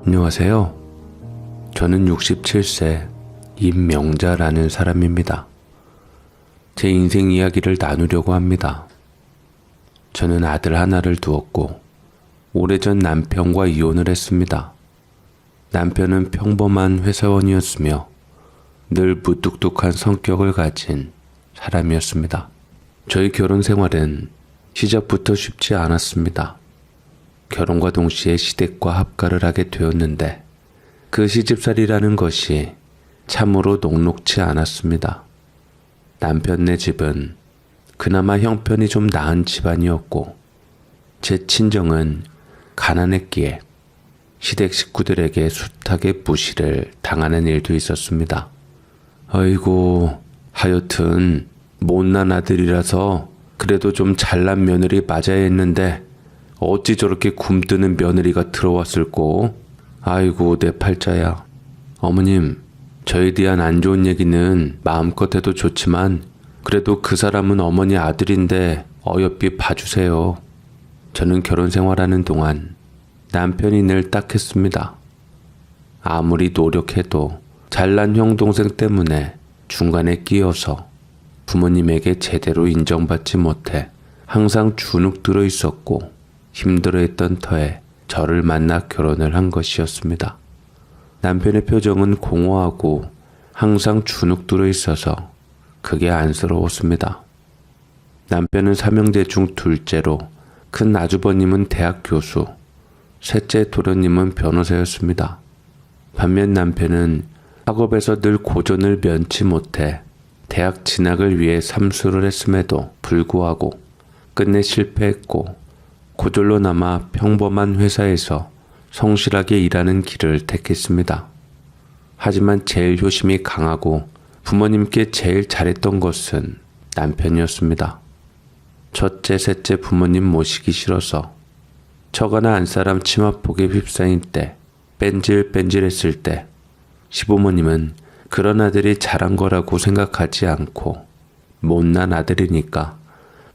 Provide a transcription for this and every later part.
안녕하세요. 저는 67세 임명자라는 사람입니다. 제 인생 이야기를 나누려고 합니다. 저는 아들 하나를 두었고 오래전 남편과 이혼을 했습니다. 남편은 평범한 회사원이었으며 늘 무뚝뚝한 성격을 가진 사람이었습니다. 저희 결혼 생활은 시작부터 쉽지 않았습니다. 결혼과 동시에 시댁과 합가를 하게 되었는데 그 시집살이라는 것이 참으로 녹록지 않았습니다. 남편네 집은 그나마 형편이 좀 나은 집안이었고 제 친정은 가난했기에 시댁 식구들에게 숱하게 무시를 당하는 일도 있었습니다. 아이고, 하여튼 못난 아들이라서 그래도 좀 잘난 며느리 맞아야 했는데 어찌 저렇게 굼뜨는 며느리가 들어왔을꼬? 아이고, 내 팔자야. 어머님, 저에 대한 안 좋은 얘기는 마음껏 해도 좋지만 그래도 그 사람은 어머니 아들인데 어여삐 봐주세요. 저는 결혼 생활하는 동안 남편이 늘 딱했습니다. 아무리 노력해도 잘난 형 동생 때문에 중간에 끼어서 부모님에게 제대로 인정받지 못해 항상 주눅 들어 있었고 힘들어했던 터에 저를 만나 결혼을 한 것이었습니다. 남편의 표정은 공허하고 항상 주눅 들어 있어서 그게 안쓰러웠습니다. 남편은 삼형제 중 둘째로 큰 아주버님은 대학 교수, 셋째 도련님은 변호사였습니다. 반면 남편은 학업에서 늘 고전을 면치 못해 대학 진학을 위해 삼수를 했음에도 불구하고 끝내 실패했고 고졸로 남아 평범한 회사에서 성실하게 일하는 길을 택했습니다. 하지만 제일 효심이 강하고 부모님께 제일 잘했던 것은 남편이었습니다. 첫째, 셋째 부모님 모시기 싫어서 처가나 안사람 치마폭에 휩싸인 때, 뺀질뺀질했을 때 시부모님은 그런 아들이 잘한 거라고 생각하지 않고 못난 아들이니까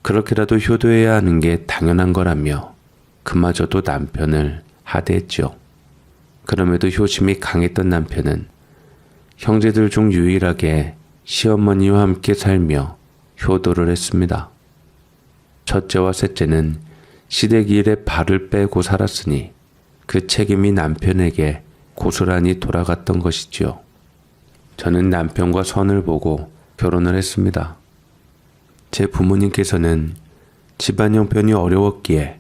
그렇게라도 효도해야 하는 게 당연한 거라며 그마저도 남편을 하대했죠. 그럼에도 효심이 강했던 남편은 형제들 중 유일하게 시어머니와 함께 살며 효도를 했습니다. 첫째와 셋째는 시댁 일에 발을 빼고 살았으니 그 책임이 남편에게 고스란히 돌아갔던 것이지요. 저는 남편과 선을 보고 결혼을 했습니다. 제 부모님께서는 집안 형편이 어려웠기에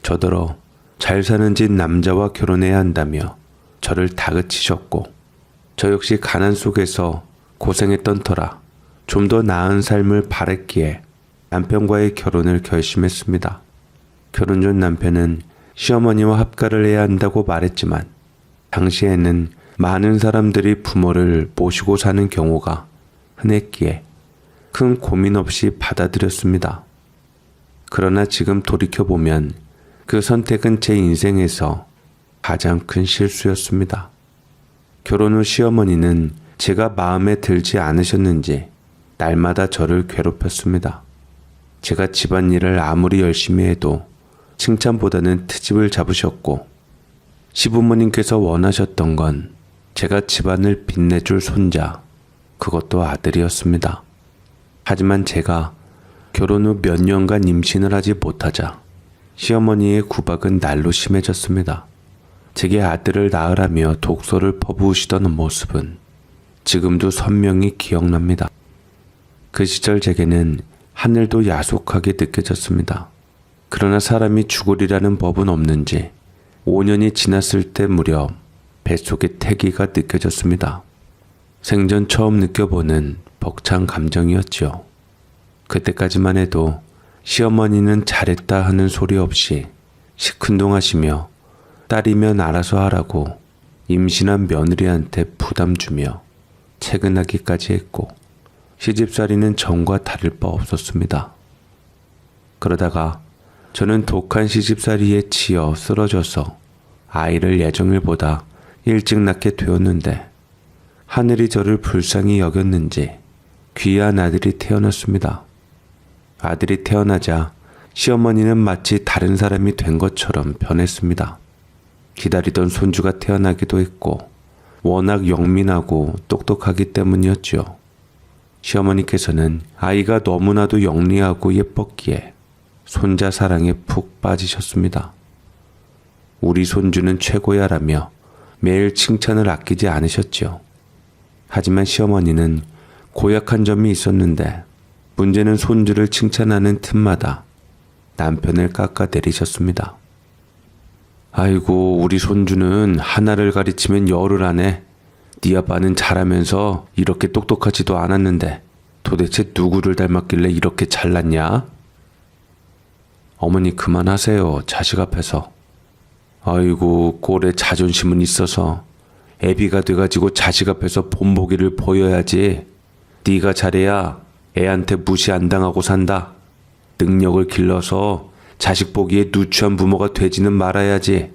저더러 잘 사는 집 남자와 결혼해야 한다며 저를 다그치셨고 저 역시 가난 속에서 고생했던 터라 좀 더 나은 삶을 바랬기에 남편과의 결혼을 결심했습니다. 결혼 전 남편은 시어머니와 합가를 해야 한다고 말했지만 당시에는 많은 사람들이 부모를 모시고 사는 경우가 흔했기에 큰 고민 없이 받아들였습니다. 그러나 지금 돌이켜보면 그 선택은 제 인생에서 가장 큰 실수였습니다. 결혼 후 시어머니는 제가 마음에 들지 않으셨는지 날마다 저를 괴롭혔습니다. 제가 집안일을 아무리 열심히 해도 칭찬보다는 트집을 잡으셨고 시부모님께서 원하셨던 건 제가 집안을 빛내줄 손자, 그것도 아들이었습니다. 하지만 제가 결혼 후 몇 년간 임신을 하지 못하자 시어머니의 구박은 날로 심해졌습니다. 제게 아들을 낳으라며 독소를 퍼부으시던 모습은 지금도 선명히 기억납니다. 그 시절 제게는 하늘도 야속하게 느껴졌습니다. 그러나 사람이 죽으리라는 법은 없는지 5년이 지났을 때 무렵 뱃속에 태기가 느껴졌습니다. 생전 처음 느껴보는 벅찬 감정이었지요. 그때까지만 해도 시어머니는 잘했다 하는 소리 없이 시큰둥하시며 딸이면 알아서 하라고 임신한 며느리한테 부담 주며 채근하기까지 했고 시집살이는 전과 다를 바 없었습니다. 그러다가 저는 독한 시집살이에 치여 쓰러져서 아이를 예정일보다 일찍 낳게 되었는데 하늘이 저를 불쌍히 여겼는지 귀한 아들이 태어났습니다. 아들이 태어나자 시어머니는 마치 다른 사람이 된 것처럼 변했습니다. 기다리던 손주가 태어나기도 했고 워낙 영민하고 똑똑하기 때문이었죠. 시어머니께서는 아이가 너무나도 영리하고 예뻤기에 손자 사랑에 푹 빠지셨습니다. 우리 손주는 최고야라며 매일 칭찬을 아끼지 않으셨죠. 하지만 시어머니는 고약한 점이 있었는데 문제는 손주를 칭찬하는 틈마다 남편을 깎아내리셨습니다. 아이고, 우리 손주는 하나를 가르치면 열을 하네. 네 아빠는 잘하면서 이렇게 똑똑하지도 않았는데 도대체 누구를 닮았길래 이렇게 잘났냐? 어머니 그만하세요, 자식 앞에서. 아이고, 꼴에 자존심은 있어서 애비가 돼가지고 자식 앞에서 본보기를 보여야지. 네가 잘해야 애한테 무시 안 당하고 산다. 능력을 길러서 자식 보기에 누추한 부모가 되지는 말아야지.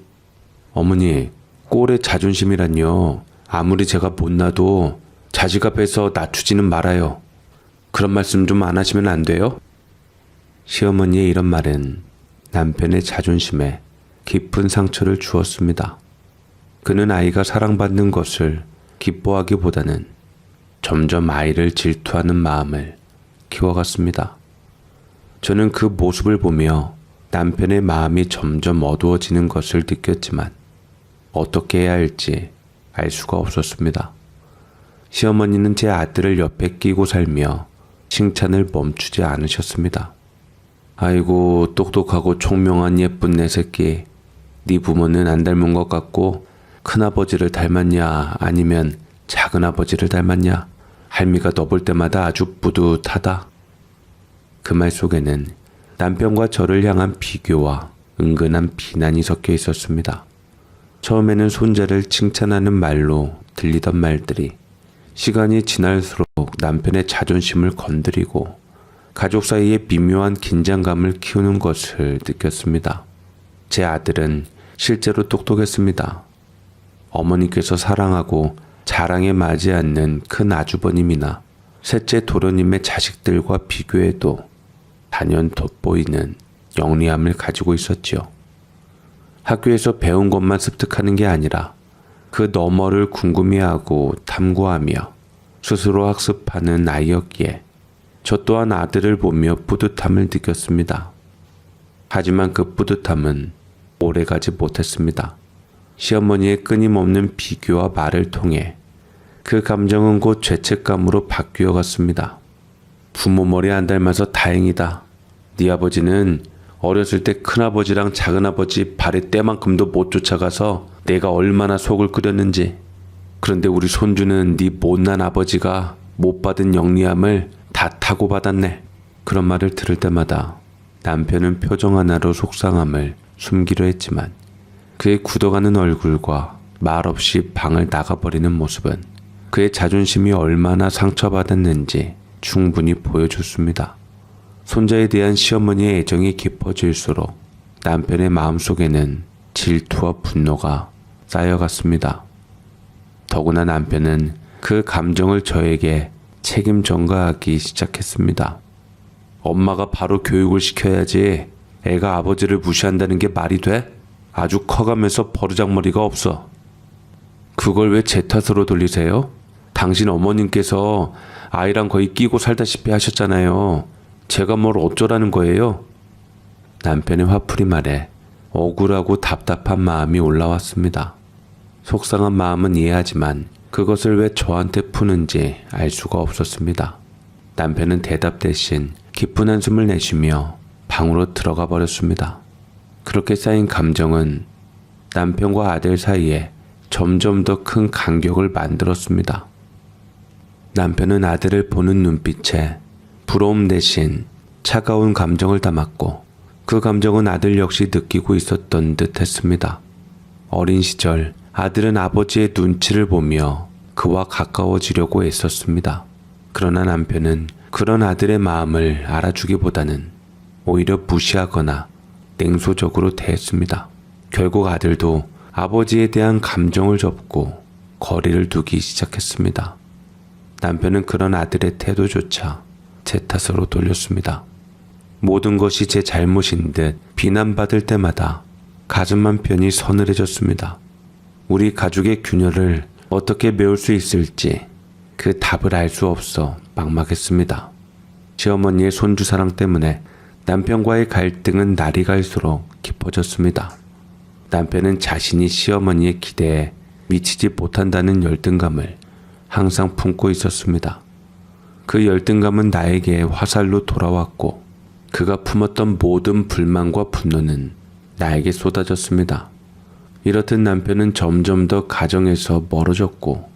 어머니, 꼴의 자존심이란요. 아무리 제가 못나도 자식 앞에서 낮추지는 말아요. 그런 말씀 좀 안 하시면 안 돼요? 시어머니의 이런 말은 남편의 자존심에 깊은 상처를 주었습니다. 그는 아이가 사랑받는 것을 기뻐하기보다는 점점 아이를 질투하는 마음을 키워갔습니다. 저는 그 모습을 보며 남편의 마음이 점점 어두워지는 것을 느꼈지만 어떻게 해야 할지 알 수가 없었습니다. 시어머니는 제 아들을 옆에 끼고 살며 칭찬을 멈추지 않으셨습니다. 아이고, 똑똑하고 총명한 예쁜 내 새끼. 네 부모는 안 닮은 것 같고 큰아버지를 닮았냐 아니면 작은아버지를 닮았냐. 할미가 너 볼 때마다 아주 뿌듯하다. 그 말 속에는 남편과 저를 향한 비교와 은근한 비난이 섞여 있었습니다. 처음에는 손자를 칭찬하는 말로 들리던 말들이 시간이 지날수록 남편의 자존심을 건드리고 가족 사이에 미묘한 긴장감을 키우는 것을 느꼈습니다. 제 아들은 실제로 똑똑했습니다. 어머니께서 사랑하고 자랑에 맞지 않는 큰 아주버님이나 셋째 도련님의 자식들과 비교해도 단연 돋보이는 영리함을 가지고 있었지요. 학교에서 배운 것만 습득하는 게 아니라 그 너머를 궁금해하고 탐구하며 스스로 학습하는 아이였기에 저 또한 아들을 보며 뿌듯함을 느꼈습니다. 하지만 그 뿌듯함은 오래가지 못했습니다. 시어머니의 끊임없는 비교와 말을 통해 그 감정은 곧 죄책감으로 바뀌어 갔습니다. 부모 머리 안 닮아서 다행이다. 네 아버지는 어렸을 때 큰아버지랑 작은아버지 발에 때만큼도 못 쫓아가서 내가 얼마나 속을 끓였는지. 그런데 우리 손주는 네 못난 아버지가 못 받은 영리함을 다 타고 받았네. 그런 말을 들을 때마다 남편은 표정 하나로 속상함을 숨기려 했지만 그의 굳어가는 얼굴과 말없이 방을 나가버리는 모습은 그의 자존심이 얼마나 상처받았는지 충분히 보여줬습니다. 손자에 대한 시어머니의 애정이 깊어질수록 남편의 마음속에는 질투와 분노가 쌓여갔습니다. 더구나 남편은 그 감정을 저에게 책임 전가하기 시작했습니다. 엄마가 바로 교육을 시켜야지. 애가 아버지를 무시한다는 게 말이 돼? 아주 커가면서 버르장머리가 없어. 그걸 왜 제 탓으로 돌리세요? 당신 어머님께서 아이랑 거의 끼고 살다시피 하셨잖아요. 제가 뭘 어쩌라는 거예요? 남편의 화풀이 말에 억울하고 답답한 마음이 올라왔습니다. 속상한 마음은 이해하지만 그것을 왜 저한테 푸는지 알 수가 없었습니다. 남편은 대답 대신 깊은 한숨을 내쉬며 방으로 들어가 버렸습니다. 그렇게 쌓인 감정은 남편과 아들 사이에 점점 더 큰 간격을 만들었습니다. 남편은 아들을 보는 눈빛에 부러움 대신 차가운 감정을 담았고 그 감정은 아들 역시 느끼고 있었던 듯 했습니다. 어린 시절 아들은 아버지의 눈치를 보며 그와 가까워지려고 애썼습니다. 그러나 남편은 그런 아들의 마음을 알아주기보다는 오히려 무시하거나 냉소적으로 대했습니다. 결국 아들도 아버지에 대한 감정을 접고 거리를 두기 시작했습니다. 남편은 그런 아들의 태도조차 제 탓으로 돌렸습니다. 모든 것이 제 잘못인 듯 비난받을 때마다 가슴 한편이 서늘해졌습니다. 우리 가족의 균열을 어떻게 메울 수 있을지 그 답을 알 수 없어 막막했습니다. 시어머니의 손주 사랑 때문에 남편과의 갈등은 날이 갈수록 깊어졌습니다. 남편은 자신이 시어머니의 기대에 미치지 못한다는 열등감을 항상 품고 있었습니다. 그 열등감은 나에게 화살로 돌아왔고 그가 품었던 모든 불만과 분노는 나에게 쏟아졌습니다. 이렇듯 남편은 점점 더 가정에서 멀어졌고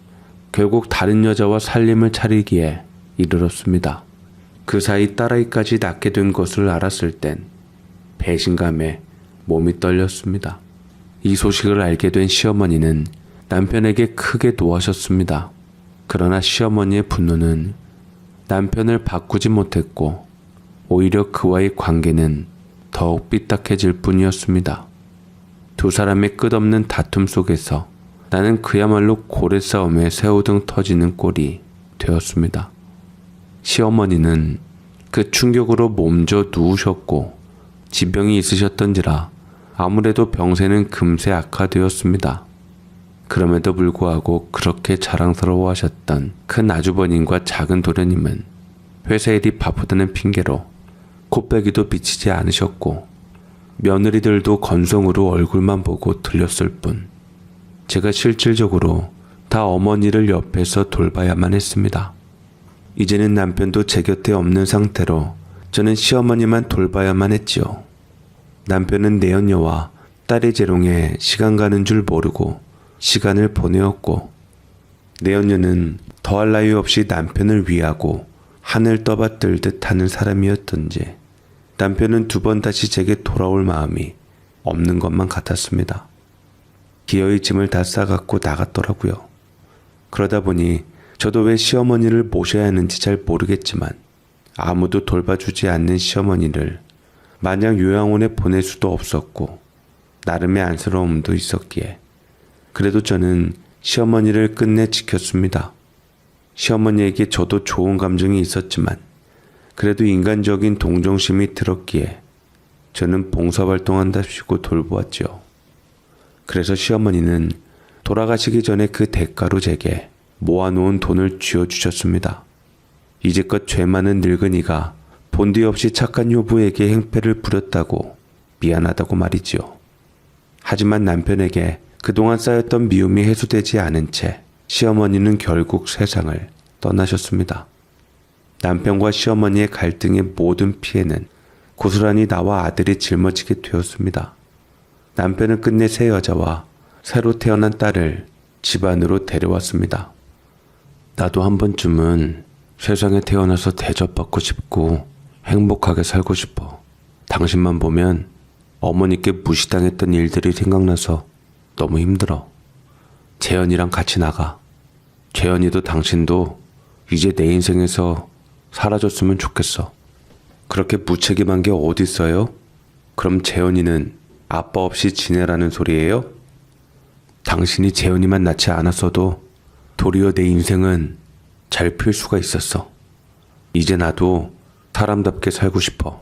결국 다른 여자와 살림을 차리기에 이르렀습니다. 그 사이 딸아이까지 낳게 된 것을 알았을 땐 배신감에 몸이 떨렸습니다. 이 소식을 알게 된 시어머니는 남편에게 크게 노하셨습니다. 그러나 시어머니의 분노는 남편을 바꾸지 못했고 오히려 그와의 관계는 더욱 삐딱해질 뿐이었습니다. 두 사람의 끝없는 다툼 속에서 나는 그야말로 고래 싸움에 새우등 터지는 꼴이 되었습니다. 시어머니는 그 충격으로 몸져 누우셨고 지병이 있으셨던지라 아무래도 병세는 금세 악화되었습니다. 그럼에도 불구하고 그렇게 자랑스러워하셨던 큰 아주버님과 작은 도련님은 회사 일이 바쁘다는 핑계로 코빼기도 비치지 않으셨고 며느리들도 건성으로 얼굴만 보고 들렸을 뿐 제가 실질적으로 다 어머니를 옆에서 돌봐야만 했습니다. 이제는 남편도 제 곁에 없는 상태로 저는 시어머니만 돌봐야만 했지요. 남편은 내연녀와 딸의 재롱에 시간 가는 줄 모르고 시간을 보내었고 내연녀는 더할 나위 없이 남편을 위하고 하늘 떠받들듯 하는 사람이었던지 남편은 두 번 다시 제게 돌아올 마음이 없는 것만 같았습니다. 기어이 짐을 다 싸갖고 나갔더라고요. 그러다 보니 저도 왜 시어머니를 모셔야 하는지 잘 모르겠지만 아무도 돌봐주지 않는 시어머니를 마냥 요양원에 보낼 수도 없었고 나름의 안쓰러움도 있었기에 그래도 저는 시어머니를 끝내 지켰습니다. 시어머니에게 저도 좋은 감정이 있었지만 그래도 인간적인 동정심이 들었기에 저는 봉사활동한답시고 돌보았지요. 그래서 시어머니는 돌아가시기 전에 그 대가로 제게 모아놓은 돈을 쥐어주셨습니다. 이제껏 죄 많은 늙은이가 본디 없이 착한 효부에게 행패를 부렸다고 미안하다고 말이지요. 하지만 남편에게 그동안 쌓였던 미움이 해소되지 않은 채 시어머니는 결국 세상을 떠나셨습니다. 남편과 시어머니의 갈등의 모든 피해는 고스란히 나와 아들이 짊어지게 되었습니다. 남편은 끝내 새 여자와 새로 태어난 딸을 집안으로 데려왔습니다. 나도 한 번쯤은 세상에 태어나서 대접받고 싶고 행복하게 살고 싶어. 당신만 보면 어머니께 무시당했던 일들이 생각나서 너무 힘들어. 재현이랑 같이 나가. 재현이도 당신도 이제 내 인생에서 사라졌으면 좋겠어. 그렇게 무책임한 게 어딨어요? 그럼 재현이는 아빠 없이 지내라는 소리예요? 당신이 재현이만 낳지 않았어도 도리어 내 인생은 잘 필 수가 있었어. 이제 나도 사람답게 살고 싶어.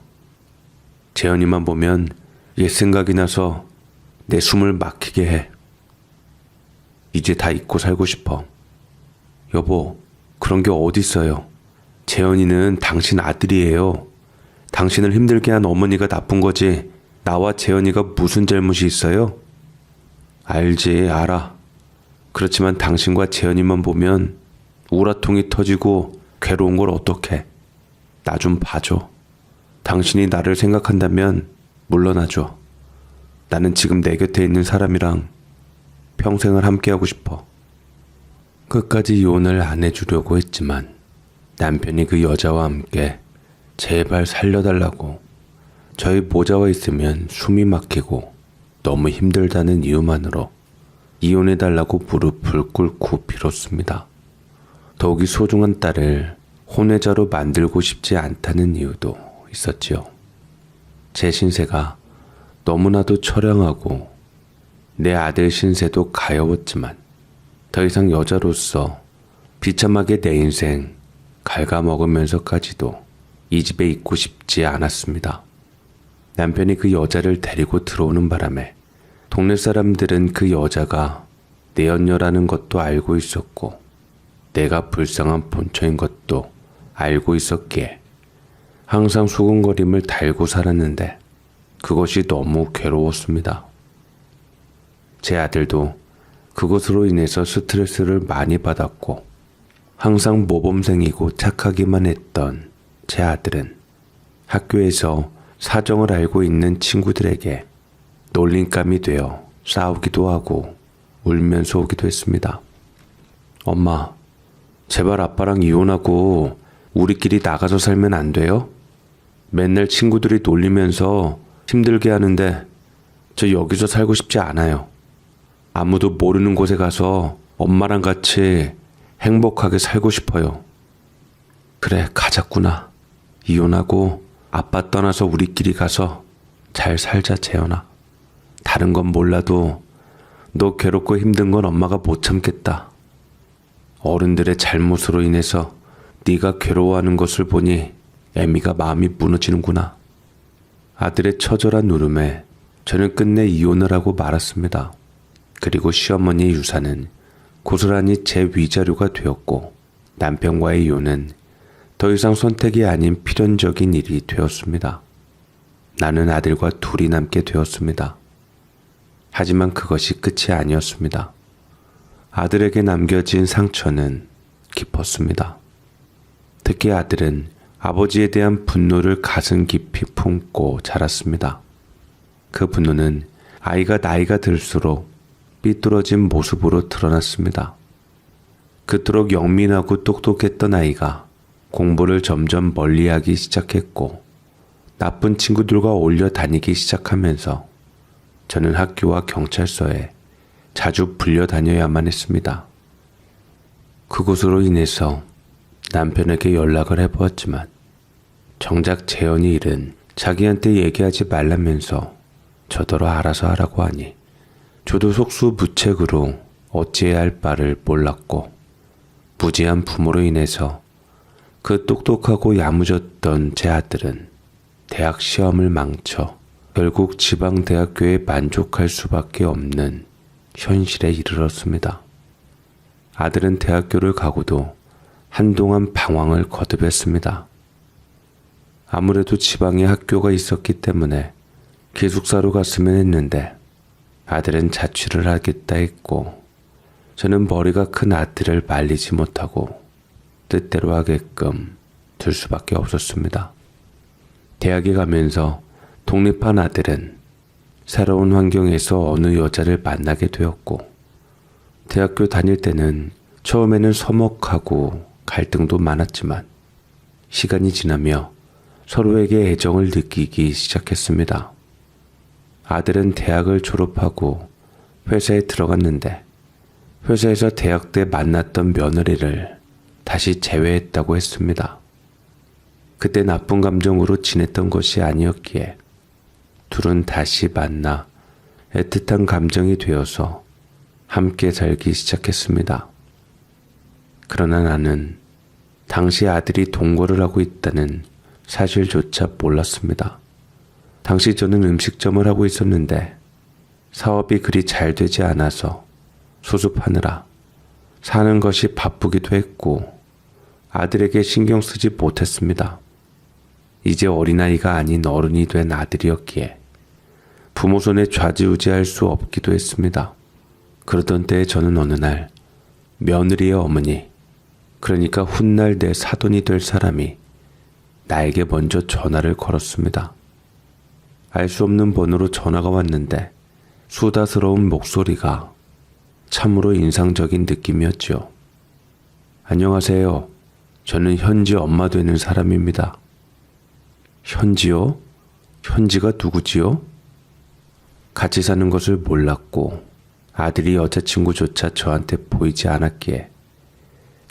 재현이만 보면 옛 생각이 나서 내 숨을 막히게 해. 이제 다 잊고 살고 싶어. 여보, 그런 게 어딨어요. 재현이는 당신 아들이에요. 당신을 힘들게 한 어머니가 나쁜 거지 나와 재현이가 무슨 잘못이 있어요? 알지, 알아. 그렇지만 당신과 재현이만 보면 우라통이 터지고 괴로운 걸 어떡해. 나 좀 봐줘. 당신이 나를 생각한다면 물러나줘. 나는 지금 내 곁에 있는 사람이랑 평생을 함께하고 싶어. 끝까지 이혼을 안 해주려고 했지만 남편이 그 여자와 함께 제발 살려달라고 저희 모자와 있으면 숨이 막히고 너무 힘들다는 이유만으로 이혼해달라고 무릎을 꿇고 빌었습니다. 더욱이 소중한 딸을 혼외자로 만들고 싶지 않다는 이유도 있었지요. 제 신세가 너무나도 처량하고 내 아들 신세도 가여웠지만 더 이상 여자로서 비참하게 내 인생 갉아먹으면서까지도 이 집에 있고 싶지 않았습니다. 남편이 그 여자를 데리고 들어오는 바람에 동네 사람들은 그 여자가 내 연녀라는 것도 알고 있었고 내가 불쌍한 본처인 것도 알고 있었기에 항상 수군거림을 달고 살았는데 그것이 너무 괴로웠습니다. 제 아들도 그것으로 인해서 스트레스를 많이 받았고 항상 모범생이고 착하기만 했던 제 아들은 학교에서 사정을 알고 있는 친구들에게 놀림감이 되어 싸우기도 하고 울면서 오기도 했습니다. 엄마, 제발 아빠랑 이혼하고 우리끼리 나가서 살면 안 돼요? 맨날 친구들이 놀리면서 힘들게 하는데 저 여기서 살고 싶지 않아요. 아무도 모르는 곳에 가서 엄마랑 같이 행복하게 살고 싶어요. 그래, 가자꾸나. 이혼하고 아빠 떠나서 우리끼리 가서 잘 살자, 재현아. 다른 건 몰라도 너 괴롭고 힘든 건 엄마가 못 참겠다. 어른들의 잘못으로 인해서 네가 괴로워하는 것을 보니 애미가 마음이 무너지는구나. 아들의 처절한 울음에 저는 끝내 이혼을 하고 말았습니다. 그리고 시어머니의 유산은 고스란히 제 위자료가 되었고 남편과의 이혼은 더 이상 선택이 아닌 필연적인 일이 되었습니다. 나는 아들과 둘이 남게 되었습니다. 하지만 그것이 끝이 아니었습니다. 아들에게 남겨진 상처는 깊었습니다. 특히 아들은 아버지에 대한 분노를 가슴 깊이 품고 자랐습니다. 그 분노는 아이가 나이가 들수록 삐뚤어진 모습으로 드러났습니다. 그토록 영민하고 똑똑했던 아이가 공부를 점점 멀리하기 시작했고 나쁜 친구들과 어울려 다니기 시작하면서 저는 학교와 경찰서에 자주 불려다녀야만 했습니다. 그곳으로 인해서 남편에게 연락을 해보았지만 정작 재현이 일은 자기한테 얘기하지 말라면서 저더러 알아서 하라고 하니 저도 속수무책으로 어찌해야 할 바를 몰랐고 무지한 부모로 인해서 그 똑똑하고 야무졌던 제 아들은 대학 시험을 망쳐 결국 지방대학교에 만족할 수밖에 없는 현실에 이르렀습니다. 아들은 대학교를 가고도 한동안 방황을 거듭했습니다. 아무래도 지방에 학교가 있었기 때문에 기숙사로 갔으면 했는데 아들은 자취를 하겠다 했고 저는 머리가 큰 아들을 말리지 못하고 뜻대로 하게끔 둘 수밖에 없었습니다. 대학에 가면서 독립한 아들은 새로운 환경에서 어느 여자를 만나게 되었고 대학교 다닐 때는 처음에는 서먹하고 갈등도 많았지만 시간이 지나며 서로에게 애정을 느끼기 시작했습니다. 아들은 대학을 졸업하고 회사에 들어갔는데 회사에서 대학 때 만났던 며느리를 다시 재회했다고 했습니다. 그때 나쁜 감정으로 지냈던 것이 아니었기에 둘은 다시 만나 애틋한 감정이 되어서 함께 살기 시작했습니다. 그러나 나는 당시 아들이 동거를 하고 있다는 사실조차 몰랐습니다. 당시 저는 음식점을 하고 있었는데 사업이 그리 잘 되지 않아서 수습하느라 사는 것이 바쁘기도 했고 아들에게 신경 쓰지 못했습니다. 이제 어린아이가 아닌 어른이 된 아들이었기에 부모 손에 좌지우지할 수 없기도 했습니다. 그러던 때에 저는 어느 날 며느리의 어머니, 그러니까 훗날 내 사돈이 될 사람이 나에게 먼저 전화를 걸었습니다. 알 수 없는 번호로 전화가 왔는데 수다스러운 목소리가 참으로 인상적인 느낌이었죠. 안녕하세요. 저는 현지 엄마 되는 사람입니다. 현지요? 현지가 누구지요? 같이 사는 것을 몰랐고 아들이 여자친구조차 저한테 보이지 않았기에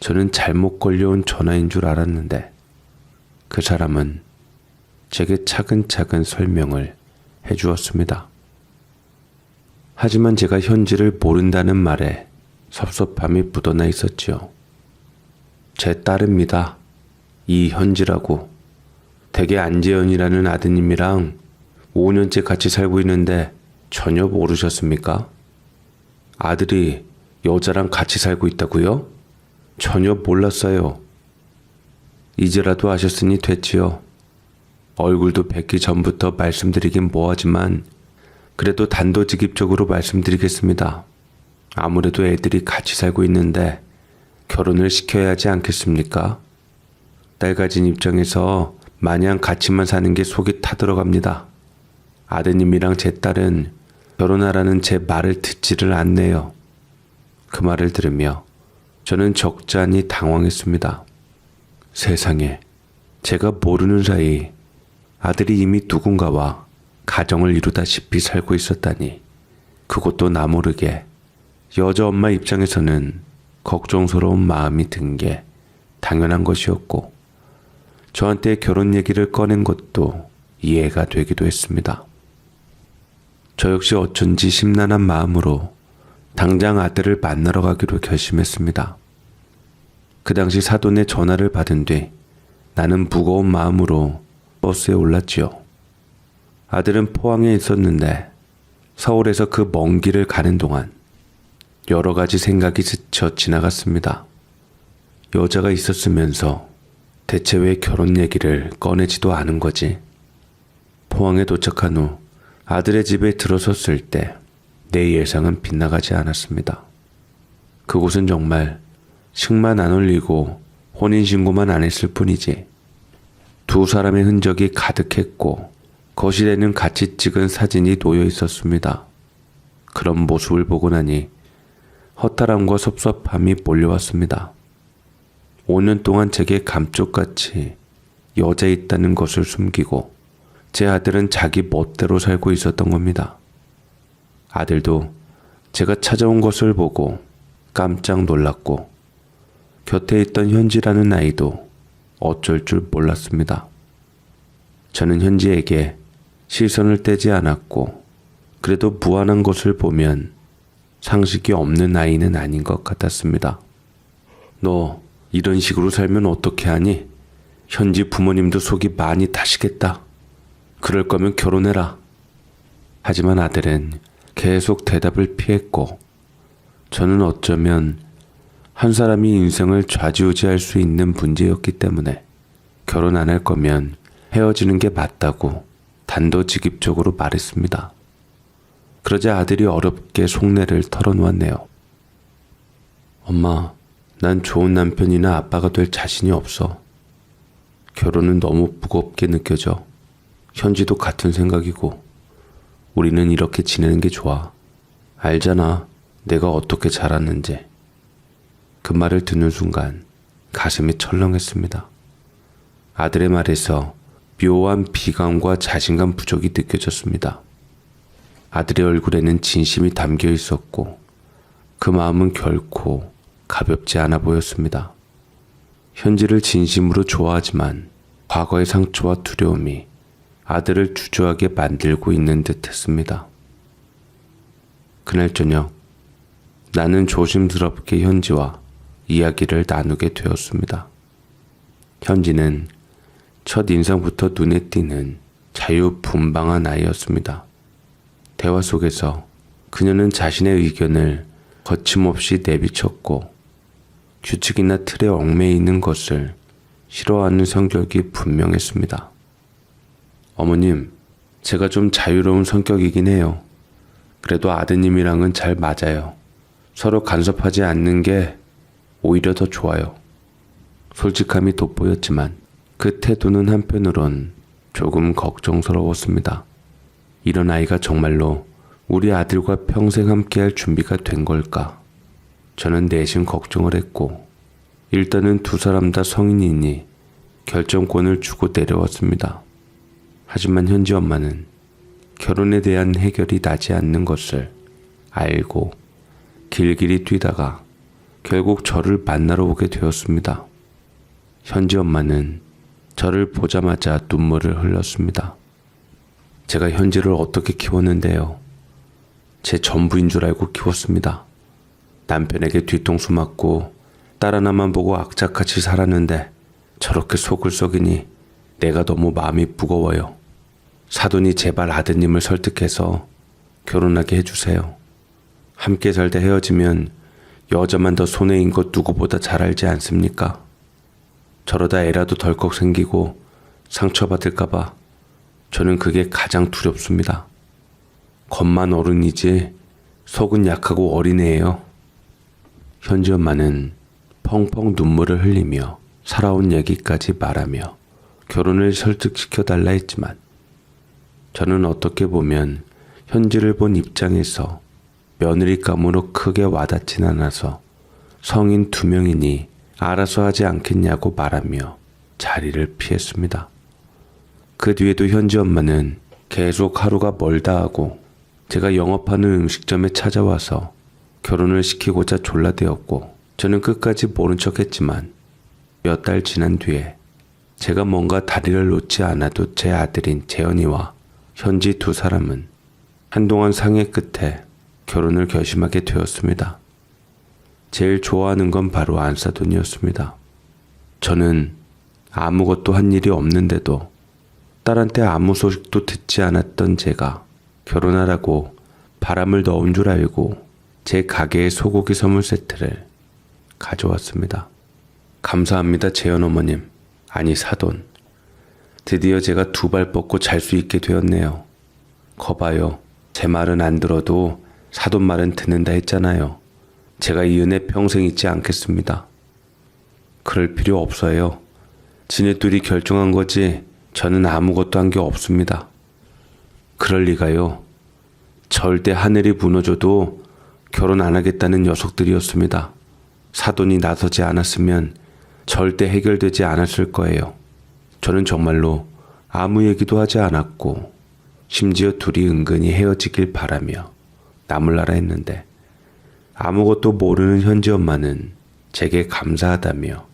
저는 잘못 걸려온 전화인 줄 알았는데 그 사람은 제게 차근차근 설명을 해주었습니다. 하지만 제가 현지를 모른다는 말에 섭섭함이 묻어나 있었지요. 제 딸입니다. 이현지라고. 댁에 안재현이라는 아드님이랑 5년째 같이 살고 있는데 전혀 모르셨습니까? 아들이 여자랑 같이 살고 있다고요? 전혀 몰랐어요. 이제라도 아셨으니 됐지요. 얼굴도 뵙기 전부터 말씀드리긴 뭐하지만 그래도 단도직입적으로 말씀드리겠습니다. 아무래도 애들이 같이 살고 있는데 결혼을 시켜야 하지 않겠습니까? 딸 가진 입장에서 마냥 같이만 사는 게 속이 타들어갑니다. 아드님이랑 제 딸은 결혼하라는 제 말을 듣지를 않네요. 그 말을 들으며 저는 적잖이 당황했습니다. 세상에, 제가 모르는 사이 아들이 이미 누군가와 가정을 이루다시피 살고 있었다니, 그것도 나 모르게 여자 엄마 입장에서는 걱정스러운 마음이 든 게 당연한 것이었고, 저한테 결혼 얘기를 꺼낸 것도 이해가 되기도 했습니다. 저 역시 어쩐지 심란한 마음으로 당장 아들을 만나러 가기로 결심했습니다. 그 당시 사돈의 전화를 받은 뒤 나는 무거운 마음으로 버스에 올랐지요. 아들은 포항에 있었는데 서울에서 그 먼 길을 가는 동안 여러 가지 생각이 스쳐 지나갔습니다. 여자가 있었으면서 대체 왜 결혼 얘기를 꺼내지도 않은 거지? 포항에 도착한 후 아들의 집에 들어섰을 때 내 예상은 빗나가지 않았습니다. 그곳은 정말 식만 안 올리고 혼인신고만 안 했을 뿐이지 두 사람의 흔적이 가득했고 거실에는 같이 찍은 사진이 놓여 있었습니다. 그런 모습을 보고 나니 허탈함과 섭섭함이 몰려왔습니다. 5년 동안 제게 감쪽같이 여자 있다는 것을 숨기고 제 아들은 자기 멋대로 살고 있었던 겁니다. 아들도 제가 찾아온 것을 보고 깜짝 놀랐고 곁에 있던 현지라는 아이도 어쩔 줄 몰랐습니다. 저는 현지에게 시선을 떼지 않았고 그래도 무안한 것을 보면 상식이 없는 아이는 아닌 것 같았습니다. 너 이런 식으로 살면 어떻게 하니? 현지 부모님도 속이 많이 타시겠다. 그럴 거면 결혼해라. 하지만 아들은 계속 대답을 피했고 저는 어쩌면 한 사람이 인생을 좌지우지할 수 있는 문제였기 때문에 결혼 안 할 거면 헤어지는 게 맞다고 단도직입적으로 말했습니다. 그러자 아들이 어렵게 속내를 털어놓았네요. 엄마, 난 좋은 남편이나 아빠가 될 자신이 없어. 결혼은 너무 무겁게 느껴져. 현지도 같은 생각이고 우리는 이렇게 지내는 게 좋아. 알잖아, 내가 어떻게 자랐는지. 그 말을 듣는 순간 가슴이 철렁했습니다. 아들의 말에서 묘한 비감과 자신감 부족이 느껴졌습니다. 아들의 얼굴에는 진심이 담겨 있었고 그 마음은 결코 가볍지 않아 보였습니다. 현지를 진심으로 좋아하지만 과거의 상처와 두려움이 아들을 주저하게 만들고 있는 듯 했습니다. 그날 저녁 나는 조심스럽게 현지와 이야기를 나누게 되었습니다. 현지는 첫 인상부터 눈에 띄는 자유분방한 아이였습니다. 대화 속에서 그녀는 자신의 의견을 거침없이 내비쳤고 규칙이나 틀에 얽매여 있는 것을 싫어하는 성격이 분명했습니다. 어머님, 제가 좀 자유로운 성격이긴 해요. 그래도 아드님이랑은 잘 맞아요. 서로 간섭하지 않는 게 오히려 더 좋아요. 솔직함이 돋보였지만 그 태도는 한편으론 조금 걱정스러웠습니다. 이런 아이가 정말로 우리 아들과 평생 함께할 준비가 된 걸까? 저는 내심 걱정을 했고 일단은 두 사람 다 성인이니 결정권을 주고 내려왔습니다. 하지만 현지 엄마는 결혼에 대한 해결이 나지 않는 것을 알고 길길이 뛰다가 결국 저를 만나러 오게 되었습니다. 현지 엄마는 저를 보자마자 눈물을 흘렸습니다. 제가 현지를 어떻게 키웠는데요. 제 전부인 줄 알고 키웠습니다. 남편에게 뒤통수 맞고 딸 하나만 보고 악착같이 살았는데 저렇게 속을 썩이니 내가 너무 마음이 무거워요. 사돈이 제발 아드님을 설득해서 결혼하게 해주세요. 함께 살다 헤어지면 여자만 더 손해인 것 누구보다 잘 알지 않습니까? 저러다 애라도 덜컥 생기고 상처받을까봐 저는 그게 가장 두렵습니다. 겉만 어른이지 속은 약하고 어린애예요. 현지 엄마는 펑펑 눈물을 흘리며 살아온 얘기까지 말하며 결혼을 설득시켜달라 했지만 저는 어떻게 보면 현지를 본 입장에서 며느리감으로 크게 와닿진 않아서 성인 2명이니 알아서 하지 않겠냐고 말하며 자리를 피했습니다. 그 뒤에도 현지 엄마는 계속 하루가 멀다 하고 제가 영업하는 음식점에 찾아와서 결혼을 시키고자 졸라대었고 저는 끝까지 모른 척했지만 몇 달 지난 뒤에 제가 뭔가 다리를 놓지 않아도 제 아들인 재현이와 현지 2사람은 한동안 상해 끝에 결혼을 결심하게 되었습니다. 제일 좋아하는 건 바로 안사돈이었습니다. 저는 아무것도 한 일이 없는데도 딸한테 아무 소식도 듣지 않았던 제가 결혼하라고 바람을 넣은 줄 알고 제 가게에 소고기 선물 세트를 가져왔습니다. 감사합니다, 재현 어머님. 아니, 사돈. 드디어 제가 2발 뻗고 잘 수 있게 되었네요. 거봐요. 제 말은 안 들어도 사돈 말은 듣는다 했잖아요. 제가 이 은혜 평생 잊지 않겠습니다. 그럴 필요 없어요. 지네 둘이 결정한 거지 저는 아무것도 한 게 없습니다. 그럴 리가요. 절대 하늘이 무너져도 결혼 안 하겠다는 녀석들이었습니다. 사돈이 나서지 않았으면 절대 해결되지 않았을 거예요. 저는 정말로 아무 얘기도 하지 않았고 심지어 둘이 은근히 헤어지길 바라며 나몰라라 했는데 아무것도 모르는 현지 엄마는 제게 감사하다며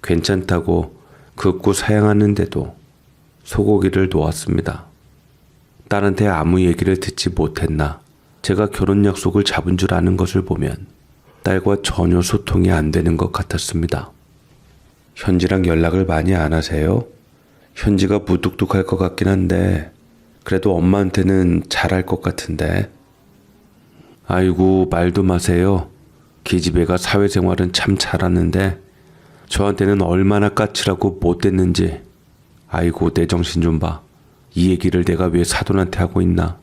괜찮다고 극구 사양하는데도 소고기를 놓았습니다. 딸한테 아무 얘기를 듣지 못했나 제가 결혼 약속을 잡은 줄 아는 것을 보면 딸과 전혀 소통이 안 되는 것 같았습니다. 현지랑 연락을 많이 안 하세요? 현지가 무뚝뚝할 것 같긴 한데 그래도 엄마한테는 잘할 것 같은데. 아이고, 말도 마세요. 기집애가 사회생활은 참 잘하는데 저한테는 얼마나 까칠하고 못됐는지. 아이고, 내 정신 좀 봐. 이 얘기를 내가 왜 사돈한테 하고 있나.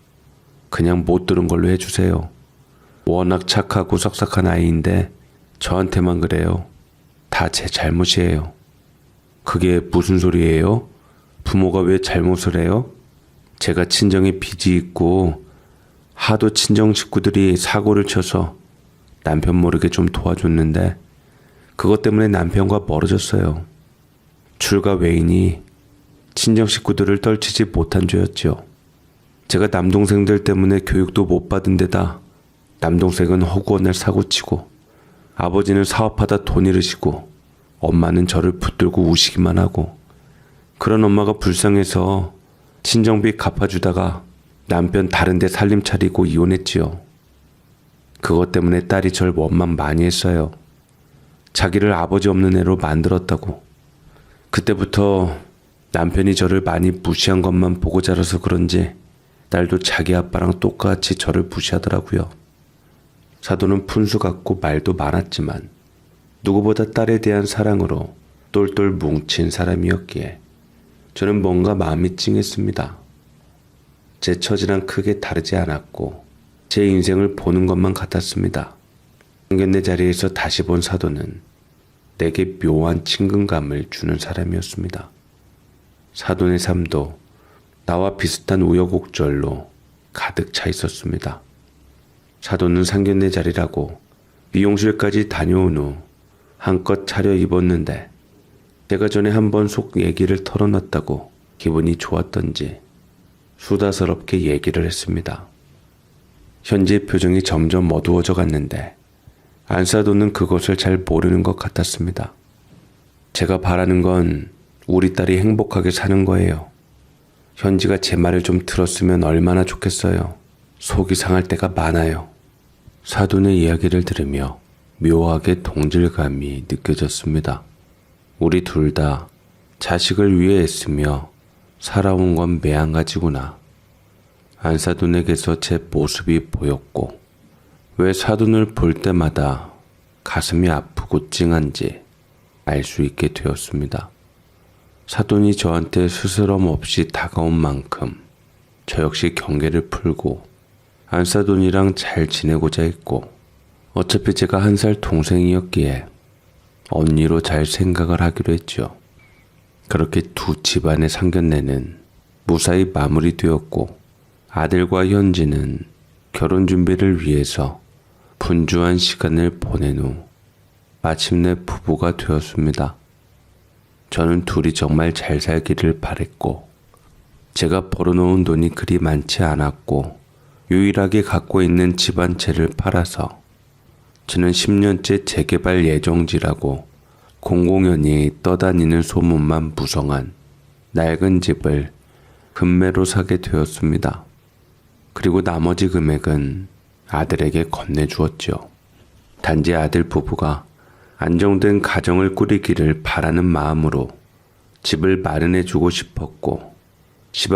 그냥 못 들은 걸로 해주세요. 워낙 착하고 싹싹한 아이인데 저한테만 그래요. 다 제 잘못이에요. 그게 무슨 소리예요? 부모가 왜 잘못을 해요? 제가 친정에 빚이 있고 하도 친정 식구들이 사고를 쳐서 남편 모르게 좀 도와줬는데 그것 때문에 남편과 멀어졌어요. 출가 외인이 친정 식구들을 떨치지 못한 죄였죠. 제가 남동생들 때문에 교육도 못 받은 데다 남동생은 허구헌날 사고치고 아버지는 사업하다 돈 잃으시고 엄마는 저를 붙들고 우시기만 하고 그런 엄마가 불쌍해서 친정비 갚아주다가 남편 다른 데 살림 차리고 이혼했지요. 그것 때문에 딸이 절 원망 많이 했어요. 자기를 아버지 없는 애로 만들었다고. 그때부터 남편이 저를 많이 무시한 것만 보고 자라서 그런지 딸도 자기 아빠랑 똑같이 저를 무시하더라고요. 사돈은 푼수 같고 말도 많았지만 누구보다 딸에 대한 사랑으로 똘똘 뭉친 사람이었기에 저는 뭔가 마음이 찡했습니다. 제 처지랑 크게 다르지 않았고 제 인생을 보는 것만 같았습니다. 상견례 자리에서 다시 본 사돈은 내게 묘한 친근감을 주는 사람이었습니다. 사돈의 삶도 나와 비슷한 우여곡절로 가득 차 있었습니다. 사돈은 상견례 자리라고 미용실까지 다녀온 후 한껏 차려 입었는데 제가 전에 한번 속 얘기를 털어놨다고 기분이 좋았던지 수다스럽게 얘기를 했습니다. 현지의 표정이 점점 어두워져 갔는데 안사돈은 그것을 잘 모르는 것 같았습니다. 제가 바라는 건 우리 딸이 행복하게 사는 거예요. 현지가 제 말을 좀 들었으면 얼마나 좋겠어요. 속이 상할 때가 많아요. 사돈의 이야기를 들으며 묘하게 동질감이 느껴졌습니다. 우리 둘 다 자식을 위해 애쓰며 살아온 건 매한가지구나. 안사돈에게서 제 모습이 보였고 왜 사돈을 볼 때마다 가슴이 아프고 찡한지 알 수 있게 되었습니다. 사돈이 저한테 스스럼 없이 다가온 만큼 저 역시 경계를 풀고 안사돈이랑 잘 지내고자 했고 어차피 제가 1살 동생이었기에 언니로 잘 생각을 하기로 했죠. 그렇게 두 집안의 상견례는 무사히 마무리되었고 아들과 현지는 결혼 준비를 위해서 분주한 시간을 보낸 후 마침내 부부가 되었습니다. 저는 둘이 정말 잘 살기를 바랬고 제가 벌어놓은 돈이 그리 많지 않았고 유일하게 갖고 있는 집 한 채를 팔아서 저는 10년째 재개발 예정지라고 공공연히 떠다니는 소문만 무성한 낡은 집을 금매로 사게 되었습니다. 그리고 나머지 금액은 아들에게 건네주었죠. 단지 아들 부부가 안정된 가정을 꾸리기를 바라는 마음으로 집을 마련해주고 싶었고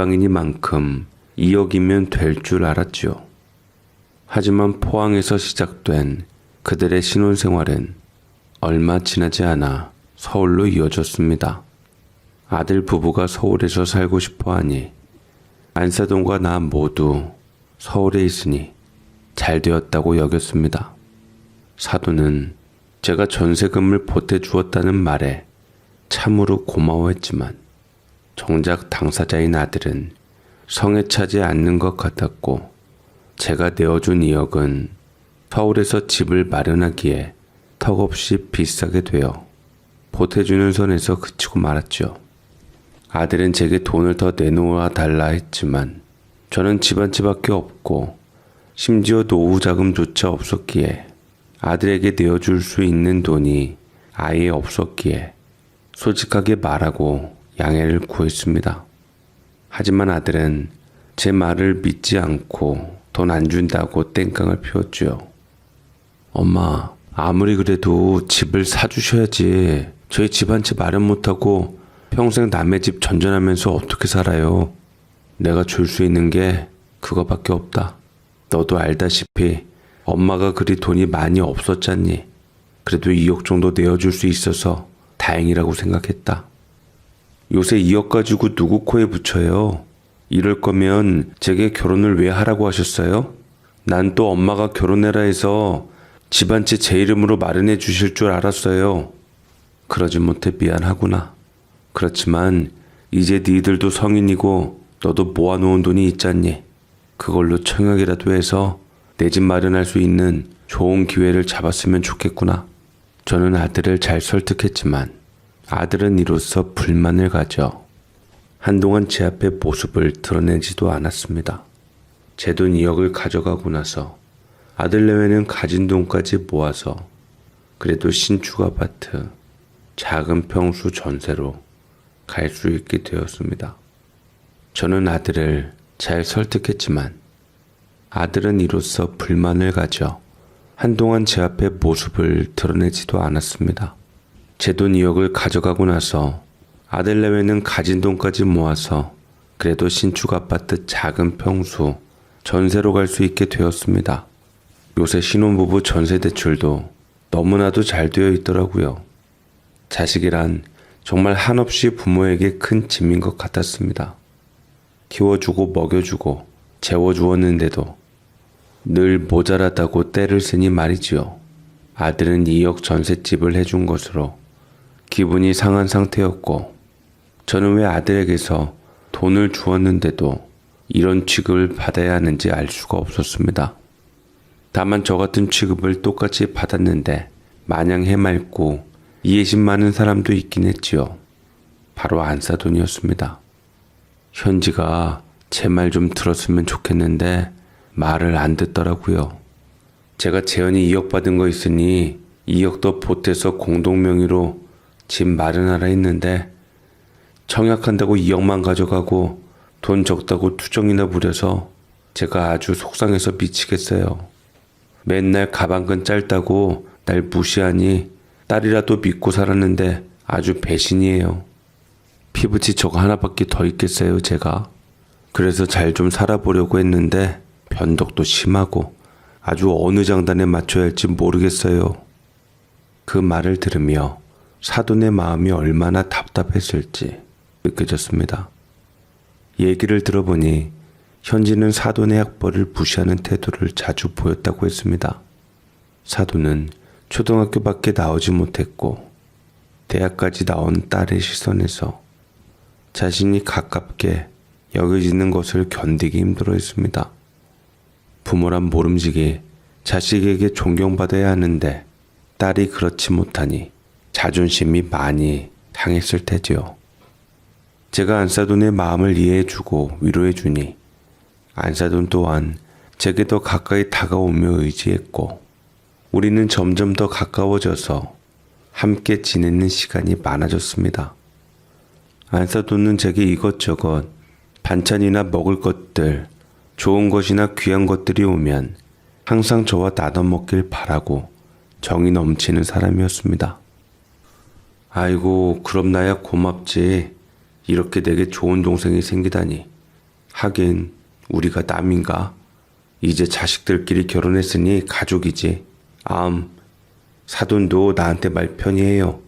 시방이니만큼 2억이면 될 줄 알았죠. 하지만 포항에서 시작된 그들의 신혼생활은 얼마 지나지 않아 서울로 이어졌습니다. 아들 부부가 서울에서 살고 싶어 하니 안사돈과 나 모두 서울에 있으니 잘 되었다고 여겼습니다. 사돈은 제가 전세금을 보태주었다는 말에 참으로 고마워했지만 정작 당사자인 아들은 성에 차지 않는 것 같았고 제가 내어준 2억은 서울에서 집을 마련하기에 턱없이 비싸게 되어 보태주는 선에서 그치고 말았죠. 아들은 제게 돈을 더 내놓아 달라 했지만 저는 집 한 채밖에 없고 심지어 노후 자금조차 없었기에 아들에게 내어줄 수 있는 돈이 아예 없었기에 솔직하게 말하고 양해를 구했습니다. 하지만 아들은 제 말을 믿지 않고 돈 안 준다고 땡깡을 피웠죠. 엄마, 아무리 그래도 집을 사주셔야지. 저희 집 한 채 마련 못하고 평생 남의 집 전전하면서 어떻게 살아요? 내가 줄 수 있는 게 그거밖에 없다. 너도 알다시피 엄마가 그리 돈이 많이 없었잖니. 그래도 2억 정도 내어줄 수 있어서 다행이라고 생각했다. 요새 2억 가지고 누구 코에 붙여요? 이럴 거면 제게 결혼을 왜 하라고 하셨어요? 난 또 엄마가 결혼해라 해서 집 한 채 제 이름으로 마련해 주실 줄 알았어요. 그러지 못해 미안하구나. 그렇지만 이제 니들도 성인이고 너도 모아놓은 돈이 있잖니. 그걸로 청약이라도 해서 내 집 마련할 수 있는 좋은 기회를 잡았으면 좋겠구나. 저는 아들을 잘 설득했지만 아들은 이로써 불만을 가져 한동안 제 앞에 모습을 드러내지도 않았습니다. 제 돈 2억을 가져가고 나서 아들 내외는 가진 돈까지 모아서 그래도 신축 아파트 작은 평수 전세로 갈 수 있게 되었습니다. 저는 아들을 잘 설득했지만 아들은 이로써 불만을 가져 한동안 제 앞에 모습을 드러내지도 않았습니다. 제 돈 2억을 가져가고 나서 아들 내외는 가진 돈까지 모아서 그래도 신축 아파트 작은 평수 전세로 갈 수 있게 되었습니다. 요새 신혼부부 전세 대출도 너무나도 잘 되어 있더라고요. 자식이란 정말 한없이 부모에게 큰 짐인 것 같았습니다. 키워주고 먹여주고 재워주었는데도 늘 모자라다고 떼를 쓰니 말이지요. 아들은 2억 전셋집을 해준 것으로 기분이 상한 상태였고 저는 왜 아들에게서 돈을 주었는데도 이런 취급을 받아야 하는지 알 수가 없었습니다. 다만 저 같은 취급을 똑같이 받았는데 마냥 해맑고 이해심 많은 사람도 있긴 했지요. 바로 안사돈이었습니다. 현지가 제 말 좀 들었으면 좋겠는데 말을 안 듣더라고요. 제가 재현이 2억 받은 거 있으니 2억 더 보태서 공동명의로 집 마련하라 했는데 청약한다고 2억만 가져가고 돈 적다고 투정이나 부려서 제가 아주 속상해서 미치겠어요. 맨날 가방끈 짧다고 날 무시하니 딸이라도 믿고 살았는데 아주 배신이에요. 피부치 저거 하나밖에 더 있겠어요 제가. 그래서 잘 좀 살아보려고 했는데 변덕도 심하고 아주 어느 장단에 맞춰야 할지 모르겠어요. 그 말을 들으며 사돈의 마음이 얼마나 답답했을지 느껴졌습니다. 얘기를 들어보니 현지는 사돈의 학벌을 무시하는 태도를 자주 보였다고 했습니다. 사돈은 초등학교밖에 나오지 못했고 대학까지 나온 딸의 시선에서 자신이 가깝게 여겨지는 것을 견디기 힘들어했습니다. 부모란 모름지기 자식에게 존경받아야 하는데 딸이 그렇지 못하니 자존심이 많이 상했을 테지요. 제가 안사돈의 마음을 이해해주고 위로해주니 안사돈 또한 제게 더 가까이 다가오며 의지했고 우리는 점점 더 가까워져서 함께 지내는 시간이 많아졌습니다. 안사돈은 제게 이것저것 반찬이나 먹을 것들, 좋은 것이나 귀한 것들이 오면 항상 저와 나눠 먹길 바라고 정이 넘치는 사람이었습니다. 아이고, 그럼 나야 고맙지. 이렇게 내게 좋은 동생이 생기다니. 하긴 우리가 남인가? 이제 자식들끼리 결혼했으니 가족이지. 사돈도 나한테 말 편히 해요.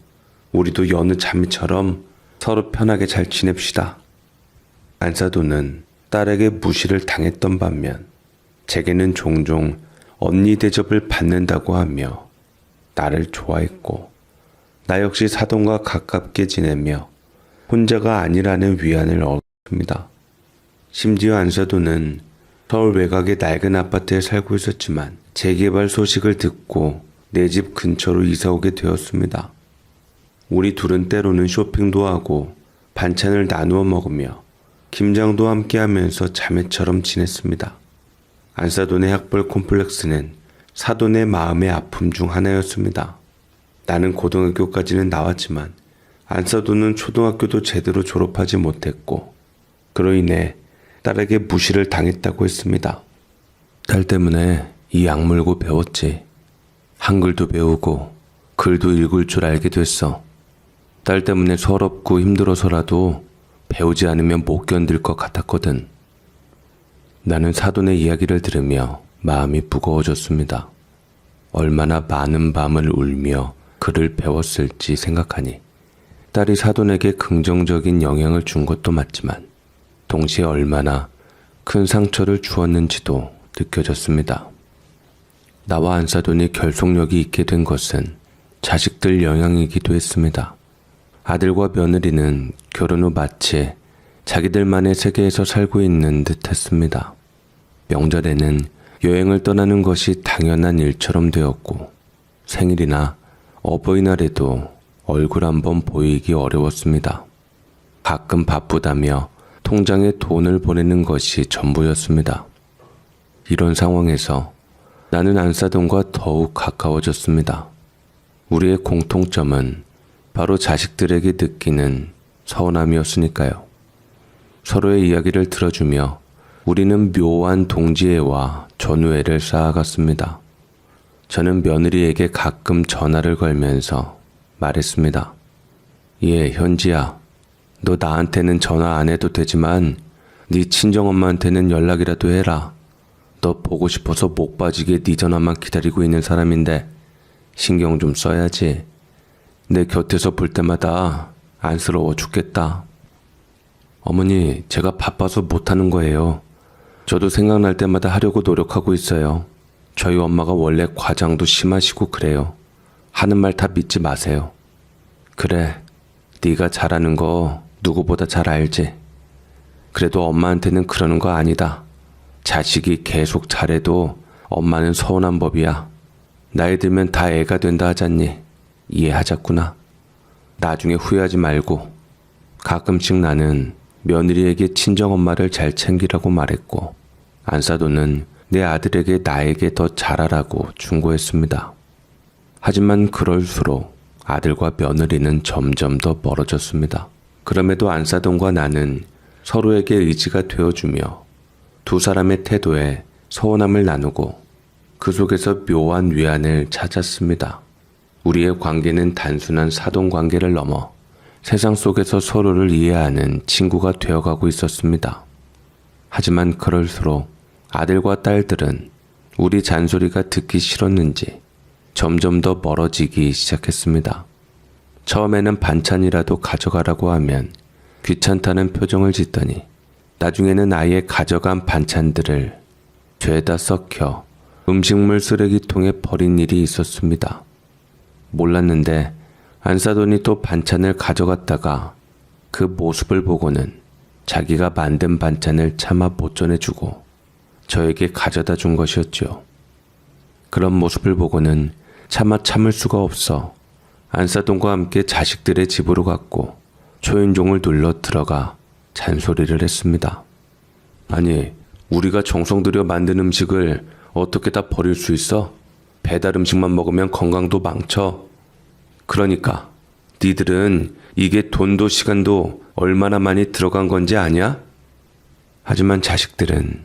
우리도 여느 자매처럼 서로 편하게 잘 지냅시다. 안사돈은 딸에게 무시를 당했던 반면 제게는 종종 언니 대접을 받는다고 하며 나를 좋아했고 나 역시 사돈과 가깝게 지내며 혼자가 아니라는 위안을 얻었습니다. 심지어 안사돈은 서울 외곽의 낡은 아파트에 살고 있었지만 재개발 소식을 듣고 내 집 근처로 이사오게 되었습니다. 우리 둘은 때로는 쇼핑도 하고 반찬을 나누어 먹으며 김장도 함께 하면서 자매처럼 지냈습니다. 안사돈의 학벌 콤플렉스는 사돈의 마음의 아픔 중 하나였습니다. 나는 고등학교까지는 나왔지만 안사돈은 초등학교도 제대로 졸업하지 못했고 그로 인해 딸에게 무시를 당했다고 했습니다. 딸 때문에 이 악물고 배웠지. 한글도 배우고 글도 읽을 줄 알게 됐어. 딸 때문에 서럽고 힘들어서라도 배우지 않으면 못 견딜 것 같았거든. 나는 사돈의 이야기를 들으며 마음이 무거워졌습니다. 얼마나 많은 밤을 울며 글을 배웠을지 생각하니 딸이 사돈에게 긍정적인 영향을 준 것도 맞지만 동시에 얼마나 큰 상처를 주었는지도 느껴졌습니다. 나와 안사돈이 결속력이 있게 된 것은 자식들 영향이기도 했습니다. 아들과 며느리는 결혼 후 마치 자기들만의 세계에서 살고 있는 듯 했습니다. 명절에는 여행을 떠나는 것이 당연한 일처럼 되었고 생일이나 어버이날에도 얼굴 한번 보이기 어려웠습니다. 가끔 바쁘다며 통장에 돈을 보내는 것이 전부였습니다. 이런 상황에서 나는 안사돈과 더욱 가까워졌습니다. 우리의 공통점은 바로 자식들에게 느끼는 서운함이었으니까요. 서로의 이야기를 들어주며 우리는 묘한 동지애와 전우애를 쌓아갔습니다. 저는 며느리에게 가끔 전화를 걸면서 말했습니다. 예, 현지야. 너 나한테는 전화 안 해도 되지만 네 친정엄마한테는 연락이라도 해라. 너 보고 싶어서 목 빠지게 네 전화만 기다리고 있는 사람인데 신경 좀 써야지. 내 곁에서 볼 때마다 안쓰러워 죽겠다. 어머니, 제가 바빠서 못하는 거예요. 저도 생각날 때마다 하려고 노력하고 있어요. 저희 엄마가 원래 과장도 심하시고 그래요. 하는 말 다 믿지 마세요. 그래, 네가 잘하는 거 누구보다 잘 알지. 그래도 엄마한테는 그러는 거 아니다. 자식이 계속 잘해도 엄마는 서운한 법이야. 나이 들면 다 애가 된다 하잖니. 이해하자꾸나. 나중에 후회하지 말고. 가끔씩 나는 며느리에게 친정엄마를 잘 챙기라고 말했고 안사돈은 내 아들에게 나에게 더 잘하라고 충고했습니다. 하지만 그럴수록 아들과 며느리는 점점 더 멀어졌습니다. 그럼에도 안사돈과 나는 서로에게 의지가 되어주며 두 사람의 태도에 서운함을 나누고 그 속에서 묘한 위안을 찾았습니다. 우리의 관계는 단순한 사돈 관계를 넘어 세상 속에서 서로를 이해하는 친구가 되어가고 있었습니다. 하지만 그럴수록 아들과 딸들은 우리 잔소리가 듣기 싫었는지 점점 더 멀어지기 시작했습니다. 처음에는 반찬이라도 가져가라고 하면 귀찮다는 표정을 짓더니 나중에는 아예 가져간 반찬들을 죄다 썩혀 음식물 쓰레기통에 버린 일이 있었습니다. 몰랐는데 안사돈이 또 반찬을 가져갔다가 그 모습을 보고는 자기가 만든 반찬을 차마 못 전해주고 저에게 가져다 준 것이었죠. 그런 모습을 보고는 차마 참을 수가 없어 안사돈과 함께 자식들의 집으로 갔고 초인종을 눌러 들어가 잔소리를 했습니다. 아니, 우리가 정성 들여 만든 음식을 어떻게 다 버릴 수 있어? 배달 음식만 먹으면 건강도 망쳐. 그러니까 니들은 이게 돈도 시간도 얼마나 많이 들어간 건지 아냐? 하지만 자식들은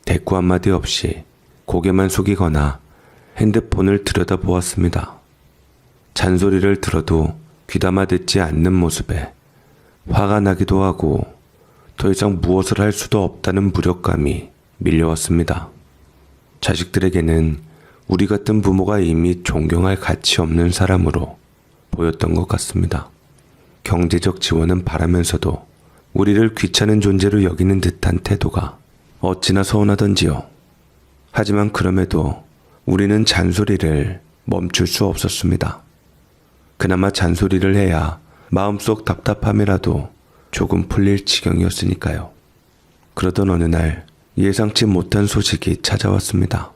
대꾸 한마디 없이 고개만 숙이거나 핸드폰을 들여다보았습니다. 잔소리를 들어도 귀담아 듣지 않는 모습에 화가 나기도 하고 더 이상 무엇을 할 수도 없다는 무력감이 밀려왔습니다. 자식들에게는 우리 같은 부모가 이미 존경할 가치 없는 사람으로 보였던 것 같습니다. 경제적 지원은 바라면서도 우리를 귀찮은 존재로 여기는 듯한 태도가 어찌나 서운하던지요. 하지만 그럼에도 우리는 잔소리를 멈출 수 없었습니다. 그나마 잔소리를 해야 마음속 답답함이라도 조금 풀릴 지경이었으니까요. 그러던 어느 날 예상치 못한 소식이 찾아왔습니다.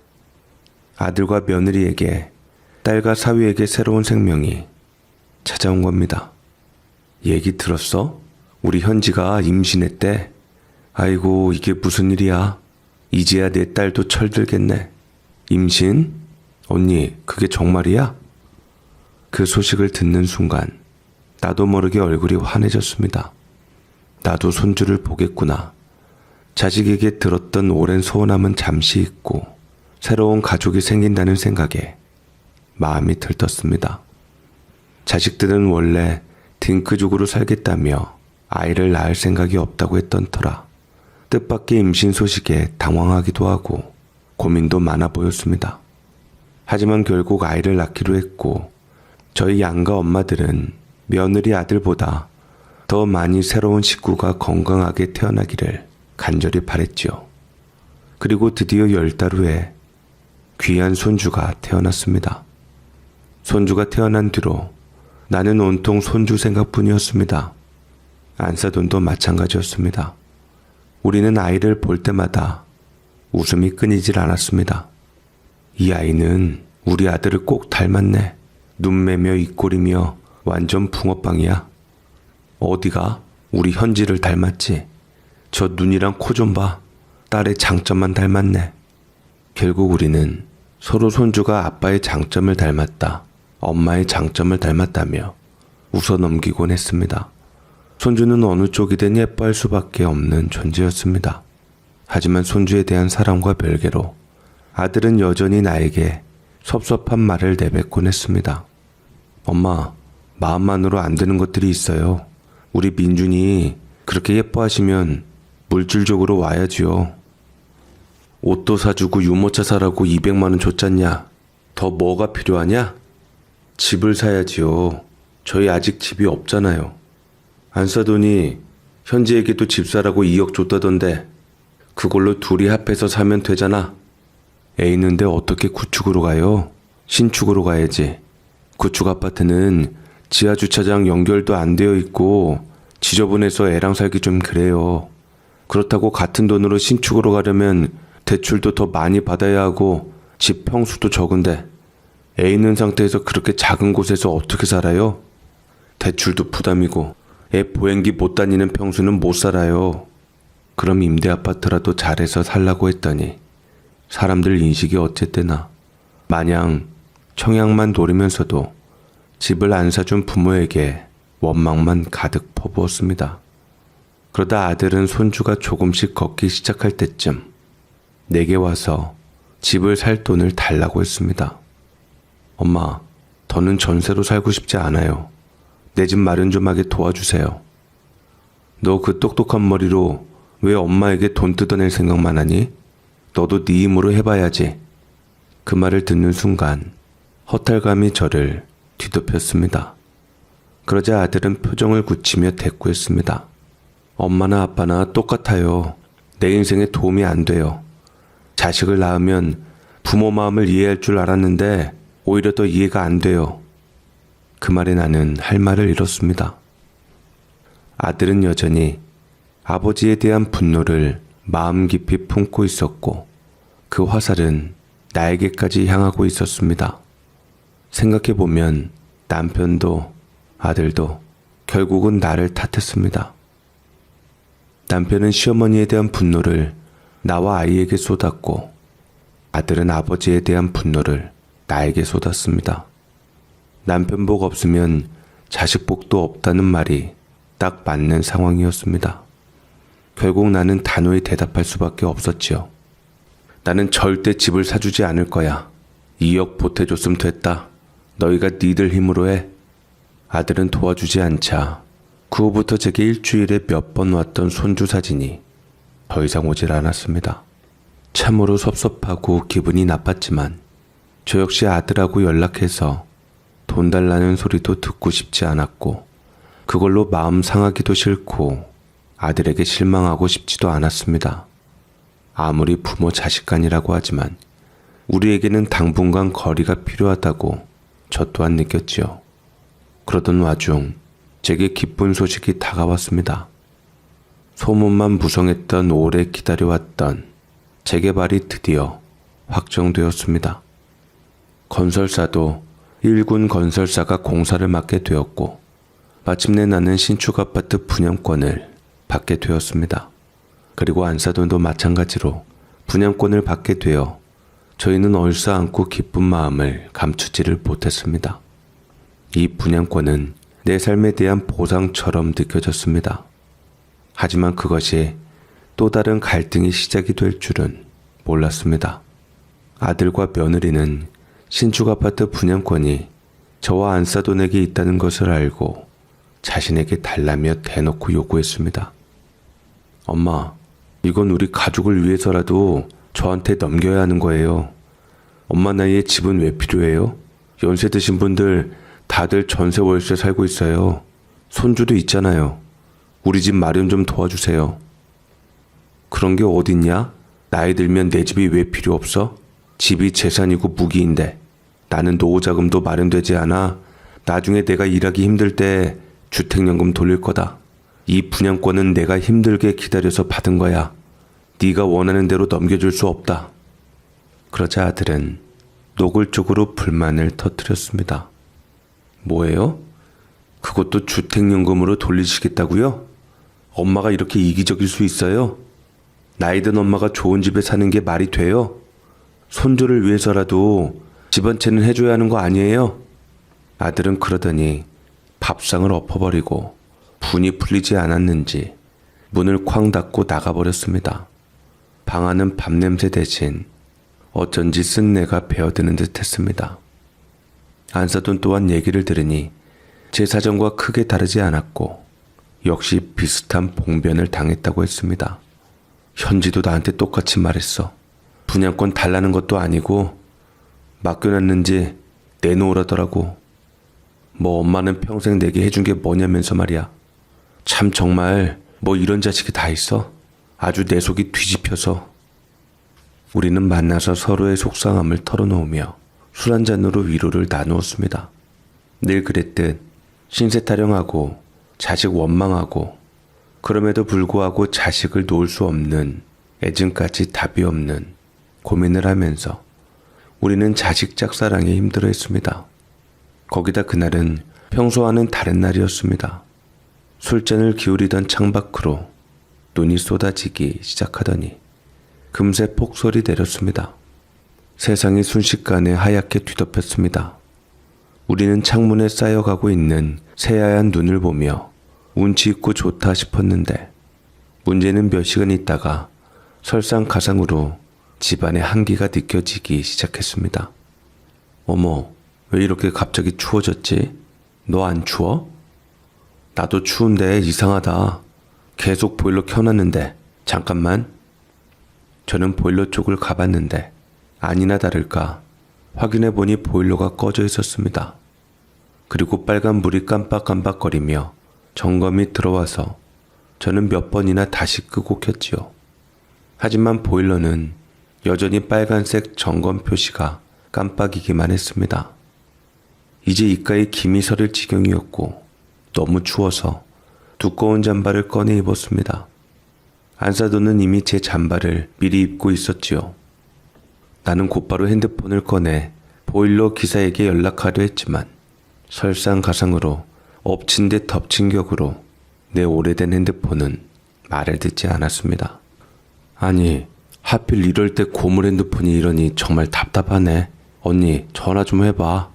아들과 며느리에게 딸과 사위에게 새로운 생명이 찾아온 겁니다. 얘기 들었어? 우리 현지가 임신했대. 아이고, 이게 무슨 일이야? 이제야 내 딸도 철들겠네. 임신? 언니, 그게 정말이야? 그 소식을 듣는 순간 나도 모르게 얼굴이 환해졌습니다. 나도 손주를 보겠구나. 자식에게 들었던 오랜 소원함은 잠시 잊고 새로운 가족이 생긴다는 생각에 마음이 들떴습니다. 자식들은 원래 딩크족으로 살겠다며 아이를 낳을 생각이 없다고 했던 터라 뜻밖의 임신 소식에 당황하기도 하고 고민도 많아 보였습니다. 하지만 결국 아이를 낳기로 했고 저희 양가 엄마들은 며느리 아들보다 더 많이 새로운 식구가 건강하게 태어나기를 간절히 바랬지요. 그리고 드디어 10달 후에 귀한 손주가 태어났습니다. 손주가 태어난 뒤로 나는 온통 손주 생각뿐이었습니다. 안사돈도 마찬가지였습니다. 우리는 아이를 볼 때마다 웃음이 끊이질 않았습니다. 이 아이는 우리 아들을 꼭 닮았네. 눈매며 입꼬리며 완전 붕어빵이야. 어디가? 우리 현지를 닮았지. 저 눈이랑 코 좀 봐. 딸의 장점만 닮았네. 결국 우리는 서로 손주가 아빠의 장점을 닮았다, 엄마의 장점을 닮았다며 웃어넘기곤 했습니다. 손주는 어느 쪽이든 예뻐할 수밖에 없는 존재였습니다. 하지만 손주에 대한 사랑과 별개로 아들은 여전히 나에게 섭섭한 말을 내뱉곤 했습니다. 엄마, 마음만으로 안 되는 것들이 있어요. 우리 민준이 그렇게 예뻐하시면 물질적으로 와야지요. 옷도 사주고 유모차 사라고 200만 원 줬잖냐. 더 뭐가 필요하냐? 집을 사야지요. 저희 아직 집이 없잖아요. 안사돈이 현지에게도 집 사라고 2억 줬다던데 그걸로 둘이 합해서 사면 되잖아. 애 있는데 어떻게 구축으로 가요? 신축으로 가야지. 구축 아파트는 지하 주차장 연결도 안 되어 있고 지저분해서 애랑 살기 좀 그래요. 그렇다고 같은 돈으로 신축으로 가려면 대출도 더 많이 받아야 하고 집 평수도 적은데 애 있는 상태에서 그렇게 작은 곳에서 어떻게 살아요? 대출도 부담이고 애 보행기 못 다니는 평수는 못 살아요. 그럼 임대 아파트라도 잘해서 살라고 했더니 사람들 인식이 어쨌대나 마냥 청약만 노리면서도 집을 안 사준 부모에게 원망만 가득 퍼부었습니다. 그러다 아들은 손주가 조금씩 걷기 시작할 때쯤 내게 와서 집을 살 돈을 달라고 했습니다. 엄마, 더는 전세로 살고 싶지 않아요. 내 집 마련 좀 하게 도와주세요. 너 그 똑똑한 머리로 왜 엄마에게 돈 뜯어낼 생각만 하니? 너도 네 힘으로 해봐야지. 그 말을 듣는 순간 허탈감이 저를 뒤덮였습니다. 그러자 아들은 표정을 굳히며 대꾸했습니다. 엄마나 아빠나 똑같아요. 내 인생에 도움이 안 돼요. 자식을 낳으면 부모 마음을 이해할 줄 알았는데 오히려 더 이해가 안 돼요. 그 말에 나는 할 말을 잃었습니다. 아들은 여전히 아버지에 대한 분노를 마음 깊이 품고 있었고 그 화살은 나에게까지 향하고 있었습니다. 생각해보면 남편도 아들도 결국은 나를 탓했습니다. 남편은 시어머니에 대한 분노를 나와 아이에게 쏟았고 아들은 아버지에 대한 분노를 나에게 쏟았습니다. 남편 복 없으면 자식 복도 없다는 말이 딱 맞는 상황이었습니다. 결국 나는 단호히 대답할 수밖에 없었지요. 나는 절대 집을 사주지 않을 거야. 2억 보태줬으면 됐다. 너희가 니들 힘으로 해. 아들은 도와주지 않자 그 후부터 제게 일주일에 몇 번 왔던 손주 사진이 더 이상 오질 않았습니다. 참으로 섭섭하고 기분이 나빴지만 저 역시 아들하고 연락해서 돈 달라는 소리도 듣고 싶지 않았고 그걸로 마음 상하기도 싫고 아들에게 실망하고 싶지도 않았습니다. 아무리 부모 자식 간이라고 하지만 우리에게는 당분간 거리가 필요하다고 저 또한 느꼈지요. 그러던 와중 제게 기쁜 소식이 다가왔습니다. 소문만 무성했던 오래 기다려왔던 재개발이 드디어 확정되었습니다. 건설사도 1군 건설사가 공사를 맡게 되었고 마침내 나는 신축 아파트 분양권을 받게 되었습니다. 그리고 안사돈도 마찬가지로 분양권을 받게 되어 저희는 얼싸안고 기쁜 마음을 감추지를 못했습니다. 이 분양권은 내 삶에 대한 보상처럼 느껴졌습니다. 하지만 그것이 또 다른 갈등이 시작이 될 줄은 몰랐습니다. 아들과 며느리는 신축 아파트 분양권이 저와 안사돈에게 있다는 것을 알고 자신에게 달라며 대놓고 요구했습니다. 엄마, 이건 우리 가족을 위해서라도 저한테 넘겨야 하는 거예요. 엄마 나이에 집은 왜 필요해요? 연세 드신 분들 다들 전세 월세 살고 있어요. 손주도 있잖아요. 우리 집 마련 좀 도와주세요. 그런 게 어딨냐? 나이 들면 내 집이 왜 필요 없어? 집이 재산이고 무기인데 나는 노후자금도 마련되지 않아. 나중에 내가 일하기 힘들 때 주택연금 돌릴 거다. 이 분양권은 내가 힘들게 기다려서 받은 거야. 네가 원하는 대로 넘겨줄 수 없다. 그러자 아들은 노골적으로 불만을 터뜨렸습니다. 뭐예요? 그것도 주택연금으로 돌리시겠다고요? 엄마가 이렇게 이기적일 수 있어요? 나이든 엄마가 좋은 집에 사는 게 말이 돼요? 손주를 위해서라도 집 한 채는 해줘야 하는 거 아니에요? 아들은 그러더니 밥상을 엎어버리고 분이 풀리지 않았는지 문을 쾅 닫고 나가버렸습니다. 방 안은 밥냄새 대신 어쩐지 쓴내가 배어드는 듯 했습니다. 안사돈 또한 얘기를 들으니 제 사정과 크게 다르지 않았고 역시 비슷한 봉변을 당했다고 했습니다. 현지도 나한테 똑같이 말했어. 분양권 달라는 것도 아니고 맡겨놨는지 내놓으라더라고. 뭐 엄마는 평생 내게 해준 게 뭐냐면서 말이야. 참 정말 뭐 이런 자식이 다 있어? 아주 내 속이 뒤집혀서. 우리는 만나서 서로의 속상함을 털어놓으며 술 한 잔으로 위로를 나누었습니다. 늘 그랬듯 신세 타령하고 자식 원망하고 그럼에도 불구하고 자식을 놓을 수 없는 애증까지 답이 없는 고민을 하면서 우리는 자식 짝사랑에 힘들어했습니다. 거기다 그날은 평소와는 다른 날이었습니다. 술잔을 기울이던 창밖으로 눈이 쏟아지기 시작하더니 금세 폭설이 내렸습니다. 세상이 순식간에 하얗게 뒤덮였습니다. 우리는 창문에 쌓여가고 있는 새하얀 눈을 보며 운치 있고 좋다 싶었는데 문제는 몇 시간 있다가 설상가상으로 집안의 한기가 느껴지기 시작했습니다. 어머, 왜 이렇게 갑자기 추워졌지? 너 안 추워? 나도 추운데 이상하다. 계속 보일러 켜놨는데 잠깐만. 저는 보일러 쪽을 가봤는데 아니나 다를까 확인해보니 보일러가 꺼져 있었습니다. 그리고 빨간 불이 깜빡깜빡거리며 점검이 들어와서 저는 몇 번이나 다시 끄고 켰지요. 하지만 보일러는 여전히 빨간색 점검 표시가 깜빡이기만 했습니다. 이제 입가에 김이 서릴 지경이었고 너무 추워서 두꺼운 잠바를 꺼내 입었습니다. 안사돈은 이미 제 잠바를 미리 입고 있었지요. 나는 곧바로 핸드폰을 꺼내 보일러 기사에게 연락하려 했지만 설상가상으로 엎친 데 덮친 격으로 내 오래된 핸드폰은 말을 듣지 않았습니다. 아니, 하필 이럴 때 고물 핸드폰이 이러니 정말 답답하네. 언니, 전화 좀 해봐.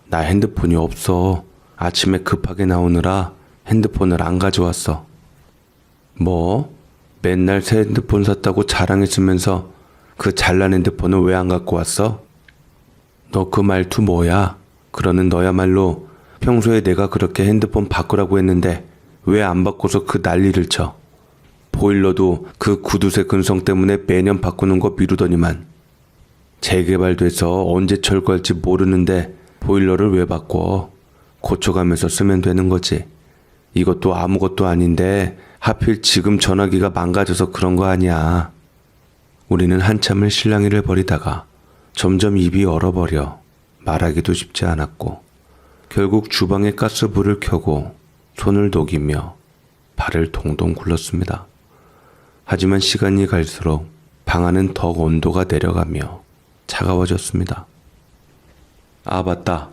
나 핸드폰이 없어. 아침에 급하게 나오느라 핸드폰을 안 가져왔어. 뭐? 맨날 새 핸드폰 샀다고 자랑했으면서 그 잘난 핸드폰을 왜 안 갖고 왔어? 너 그 말투 뭐야? 그러는 너야말로 평소에 내가 그렇게 핸드폰 바꾸라고 했는데 왜 안 바꿔서 그 난리를 쳐? 보일러도 그 구두쇠 근성 때문에 매년 바꾸는 거 미루더니만. 재개발돼서 언제 철거할지 모르는데 보일러를 왜 바꿔? 고쳐가면서 쓰면 되는 거지. 이것도 아무것도 아닌데 하필 지금 전화기가 망가져서 그런 거 아니야. 우리는 한참을 실랑이를 벌이다가 점점 입이 얼어버려 말하기도 쉽지 않았고 결국 주방에 가스불을 켜고 손을 녹이며 발을 동동 굴렀습니다. 하지만 시간이 갈수록 방 안은 더욱 온도가 내려가며 차가워졌습니다. 아, 맞다.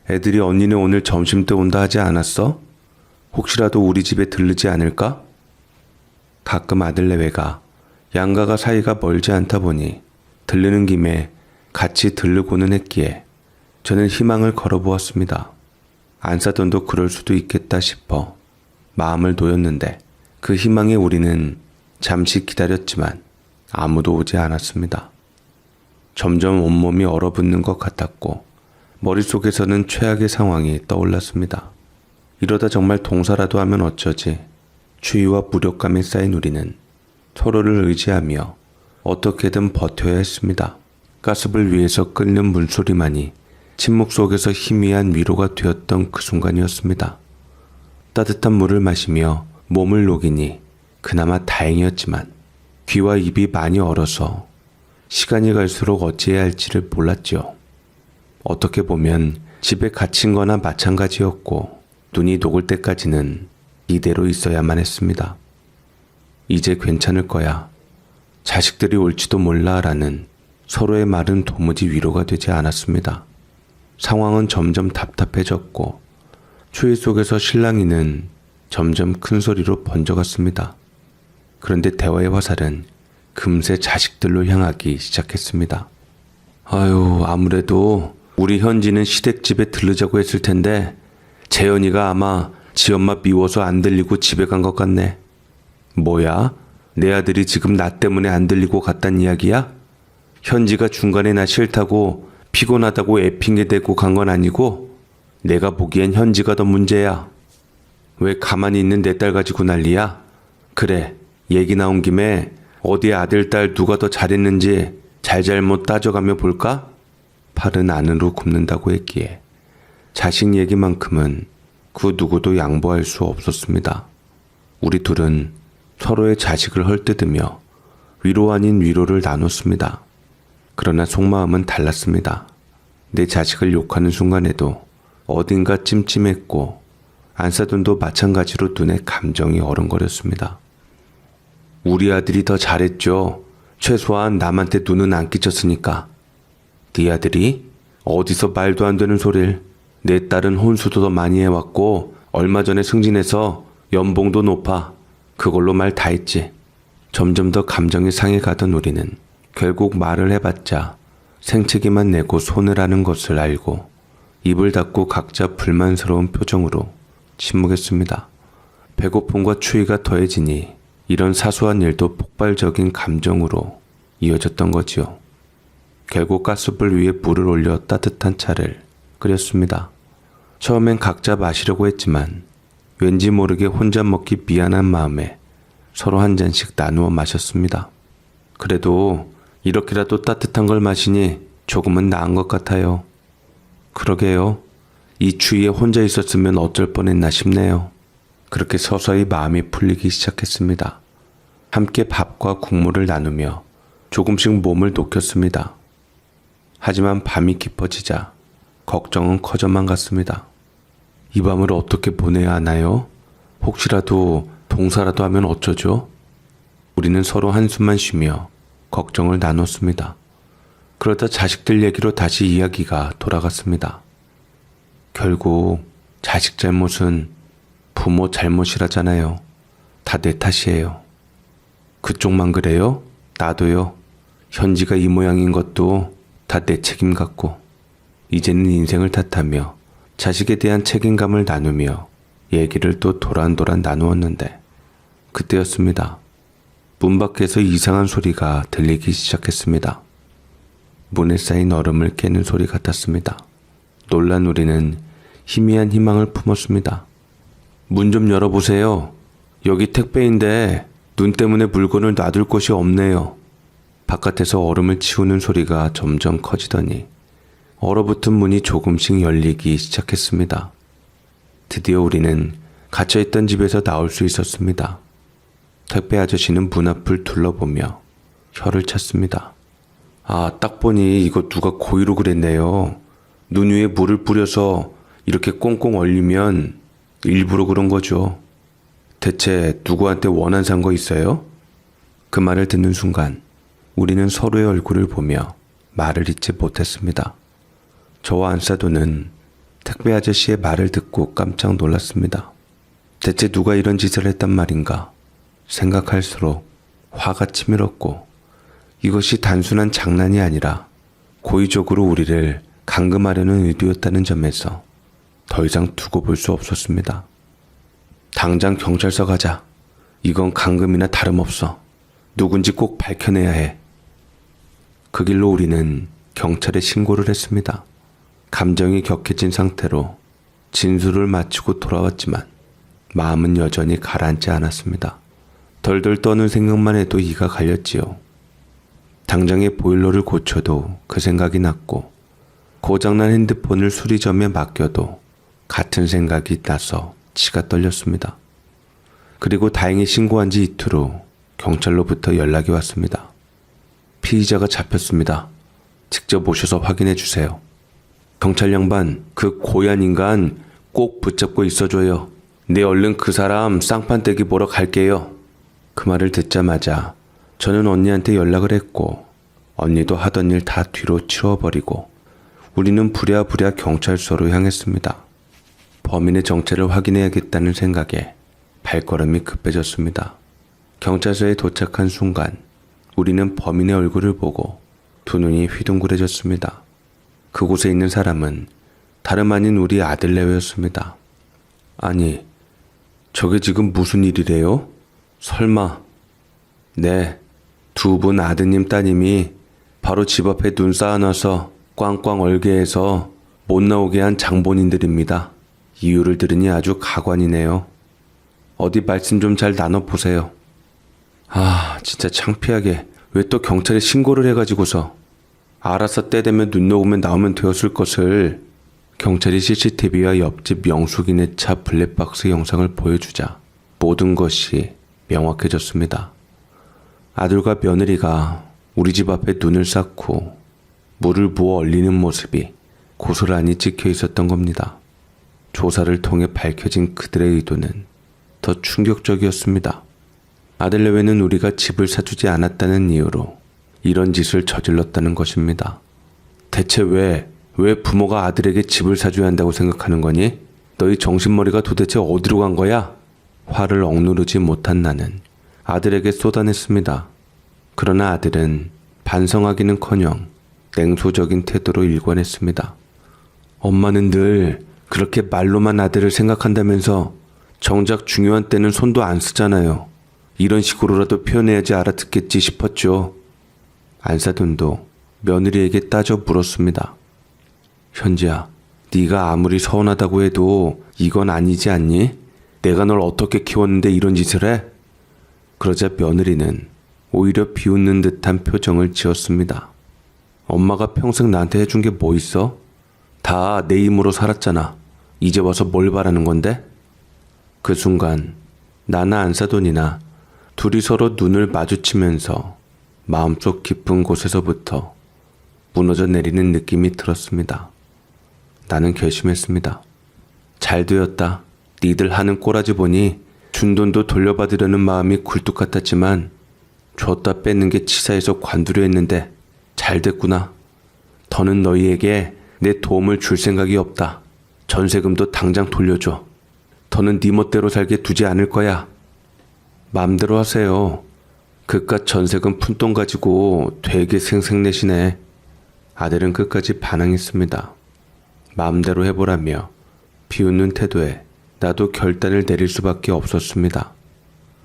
애들이 언니네 오늘 점심 때 온다 하지 않았어? 혹시라도 우리 집에 들르지 않을까? 가끔 아들내외가 양가가 사이가 멀지 않다 보니 들르는 김에 같이 들르고는 했기에 저는 희망을 걸어보았습니다. 안사돈도 그럴 수도 있겠다 싶어 마음을 놓였는데 그 희망에 우리는 잠시 기다렸지만 아무도 오지 않았습니다. 점점 온몸이 얼어붙는 것 같았고 머릿속에서는 최악의 상황이 떠올랐습니다. 이러다 정말 동사라도 하면 어쩌지. 추위와 무력감에 쌓인 우리는 서로를 의지하며 어떻게든 버텨야 했습니다. 가스불 위에서 끓는 물소리만이 침묵 속에서 희미한 위로가 되었던 그 순간이었습니다. 따뜻한 물을 마시며 몸을 녹이니 그나마 다행이었지만 귀와 입이 많이 얼어서 시간이 갈수록 어찌해야 할지를 몰랐죠. 어떻게 보면 집에 갇힌 거나 마찬가지였고 눈이 녹을 때까지는 이대로 있어야만 했습니다. 이제 괜찮을 거야. 자식들이 올지도 몰라 라는 서로의 말은 도무지 위로가 되지 않았습니다. 상황은 점점 답답해졌고 추위 속에서 실랑이는 점점 큰 소리로 번져갔습니다. 그런데 대화의 화살은 금세 자식들로 향하기 시작했습니다. 아유, 아무래도 우리 현지는 시댁집에 들르자고 했을 텐데 재현이가 아마 지 엄마 미워서 안 들리고 집에 간 것 같네. 뭐야? 내 아들이 지금 나 때문에 안 들리고 갔단 이야기야? 현지가 중간에 나 싫다고 피곤하다고 애핑계 대고 간 건 아니고 내가 보기엔 현지가 더 문제야. 왜 가만히 있는 내 딸 가지고 난리야? 그래, 얘기 나온 김에 어디 아들 딸 누가 더 잘했는지 잘잘못 따져가며 볼까? 팔은 안으로 굽는다고 했기에 자식 얘기만큼은 그 누구도 양보할 수 없었습니다. 우리 둘은 서로의 자식을 헐뜯으며 위로 아닌 위로를 나눴습니다. 그러나 속마음은 달랐습니다. 내 자식을 욕하는 순간에도 어딘가 찜찜했고 안사돈도 마찬가지로 눈에 감정이 어른거렸습니다. 우리 아들이 더 잘했죠. 최소한 남한테 눈은 안 끼쳤으니까. 네 아들이? 어디서 말도 안 되는 소릴. 내 딸은 혼수도 더 많이 해왔고 얼마 전에 승진해서 연봉도 높아. 그걸로 말 다 했지. 점점 더 감정이 상해 가던 우리는 결국 말을 해봤자 생채기만 내고 손해라는 것을 알고 입을 닫고 각자 불만스러운 표정으로 침묵했습니다. 배고픔과 추위가 더해지니 이런 사소한 일도 폭발적인 감정으로 이어졌던 거지요. 결국 가스불 위에 불을 올려 따뜻한 차를 끓였습니다. 처음엔 각자 마시려고 했지만 왠지 모르게 혼자 먹기 미안한 마음에 서로 한 잔씩 나누어 마셨습니다. 그래도 이렇게라도 따뜻한 걸 마시니 조금은 나은 것 같아요. 그러게요. 이 추위에 혼자 있었으면 어쩔 뻔했나 싶네요. 그렇게 서서히 마음이 풀리기 시작했습니다. 함께 밥과 국물을 나누며 조금씩 몸을 녹였습니다. 하지만 밤이 깊어지자 걱정은 커져만 갔습니다. 이 밤을 어떻게 보내야 하나요? 혹시라도 동사라도 하면 어쩌죠? 우리는 서로 한숨만 쉬며 걱정을 나눴습니다. 그러다 자식들 얘기로 다시 이야기가 돌아갔습니다. 결국 자식 잘못은 부모 잘못이라잖아요. 다 내 탓이에요. 그쪽만 그래요? 나도요. 현지가 이 모양인 것도 다 내 책임 같고, 이제는 인생을 탓하며 자식에 대한 책임감을 나누며 얘기를 또 도란도란 나누었는데, 그때였습니다. 문 밖에서 이상한 소리가 들리기 시작했습니다. 문에 쌓인 얼음을 깨는 소리 같았습니다. 놀란 우리는 희미한 희망을 품었습니다. 문 좀 열어보세요. 여기 택배인데 눈 때문에 물건을 놔둘 곳이 없네요. 바깥에서 얼음을 치우는 소리가 점점 커지더니 얼어붙은 문이 조금씩 열리기 시작했습니다. 드디어 우리는 갇혀있던 집에서 나올 수 있었습니다. 택배 아저씨는 문 앞을 둘러보며 혀를 찼습니다. 아, 딱 보니 이거 누가 고의로 그랬네요. 눈 위에 물을 뿌려서 이렇게 꽁꽁 얼리면 일부러 그런 거죠. 대체 누구한테 원한 산 거 있어요? 그 말을 듣는 순간 우리는 서로의 얼굴을 보며 말을 잇지 못했습니다. 저와 안사도는 택배 아저씨의 말을 듣고 깜짝 놀랐습니다. 대체 누가 이런 짓을 했단 말인가? 생각할수록 화가 치밀었고, 이것이 단순한 장난이 아니라 고의적으로 우리를 감금하려는 의도였다는 점에서 더 이상 두고 볼 수 없었습니다. 당장 경찰서 가자. 이건 감금이나 다름없어. 누군지 꼭 밝혀내야 해. 그 길로 우리는 경찰에 신고를 했습니다. 감정이 격해진 상태로 진술을 마치고 돌아왔지만 마음은 여전히 가라앉지 않았습니다. 덜덜 떠는 생각만 해도 이가 갈렸지요. 당장에 보일러를 고쳐도 그 생각이 났고, 고장난 핸드폰을 수리점에 맡겨도 같은 생각이 나서 치가 떨렸습니다. 그리고 다행히 신고한 지 이틀 후 경찰로부터 연락이 왔습니다. 피의자가 잡혔습니다. 직접 오셔서 확인해 주세요. 경찰 양반, 그 고얀 인간 꼭 붙잡고 있어줘요. 네, 얼른 그 사람 쌍판떼기 보러 갈게요. 그 말을 듣자마자 저는 언니한테 연락을 했고, 언니도 하던 일 다 뒤로 치워버리고 우리는 부랴부랴 경찰서로 향했습니다. 범인의 정체를 확인해야겠다는 생각에 발걸음이 급해졌습니다. 경찰서에 도착한 순간 우리는 범인의 얼굴을 보고 두 눈이 휘둥그레졌습니다. 그곳에 있는 사람은 다름 아닌 우리 아들내외였습니다. 아니, 저게 지금 무슨 일이래요? 설마. 네, 두 분 아드님 따님이 바로 집 앞에 눈 쌓아놔서 꽝꽝 얼게 해서 못 나오게 한 장본인들입니다. 이유를 들으니 아주 가관이네요. 어디 말씀 좀 잘 나눠보세요. 아, 진짜 창피하게. 왜 또 경찰에 신고를 해가지고서. 알아서 때 되면 눈 녹으면 나오면 되었을 것을. 경찰이 CCTV와 옆집 영숙이네 차 블랙박스 영상을 보여주자 모든 것이 명확해졌습니다. 아들과 며느리가 우리 집 앞에 눈을 쌓고 물을 부어 얼리는 모습이 고스란히 찍혀 있었던 겁니다. 조사를 통해 밝혀진 그들의 의도는 더 충격적이었습니다. 아들내외는 우리가 집을 사주지 않았다는 이유로 이런 짓을 저질렀다는 것입니다. 대체 왜 부모가 아들에게 집을 사줘야 한다고 생각하는 거니? 너희 정신머리가 도대체 어디로 간 거야? 화를 억누르지 못한 나는 아들에게 쏟아냈습니다. 그러나 아들은 반성하기는커녕 냉소적인 태도로 일관했습니다. 엄마는 늘 그렇게 말로만 아들을 생각한다면서 정작 중요한 때는 손도 안 쓰잖아요. 이런 식으로라도 표현해야지 알아듣겠지 싶었죠. 안사돈도 며느리에게 따져 물었습니다. 현지야, 네가 아무리 서운하다고 해도 이건 아니지 않니? 내가 널 어떻게 키웠는데 이런 짓을 해? 그러자 며느리는 오히려 비웃는 듯한 표정을 지었습니다. 엄마가 평생 나한테 해준 게 뭐 있어? 다 내 힘으로 살았잖아. 이제 와서 뭘 바라는 건데? 그 순간 나나 안사돈이나 둘이 서로 눈을 마주치면서 마음속 깊은 곳에서부터 무너져 내리는 느낌이 들었습니다. 나는 결심했습니다. 잘 되었다. 니들 하는 꼬라지 보니 준 돈도 돌려받으려는 마음이 굴뚝 같았지만 줬다 뺏는 게 치사해서 관두려 했는데 잘 됐구나. 더는 너희에게 내 도움을 줄 생각이 없다. 전세금도 당장 돌려줘. 더는 네 멋대로 살게 두지 않을 거야. 맘대로 하세요. 그깟 전세금 푼돈 가지고 되게 생색내시네. 아들은 끝까지 반항했습니다. 마음대로 해보라며 비웃는 태도에 나도 결단을 내릴 수밖에 없었습니다.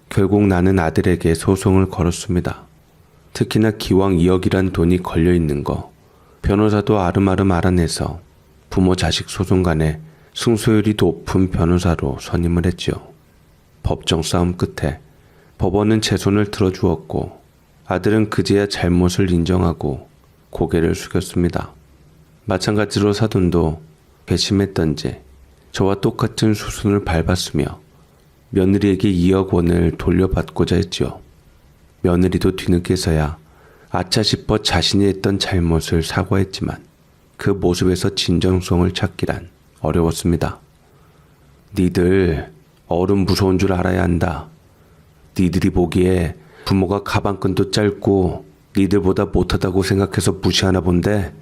결국 나는 아들에게 소송을 걸었습니다. 특히나 기왕 2억이란 돈이 걸려있는 거 변호사도 아름아름 알아내서 부모 자식 소송 간에 승소율이 높은 변호사로 선임을 했지요. 법정 싸움 끝에 법원은 제 손을 들어주었고 아들은 그제야 잘못을 인정하고 고개를 숙였습니다. 마찬가지로 사돈도 괘씸했던지 저와 똑같은 수순을 밟았으며 며느리에게 2억 원을 돌려받고자 했지요. 며느리도 뒤늦게서야 아차 싶어 자신이 했던 잘못을 사과했지만 그 모습에서 진정성을 찾기란 어려웠습니다. 니들 어른 무서운 줄 알아야 한다. 니들이 보기에 부모가 가방끈도 짧고 니들보다 못하다고 생각해서 무시하나 본데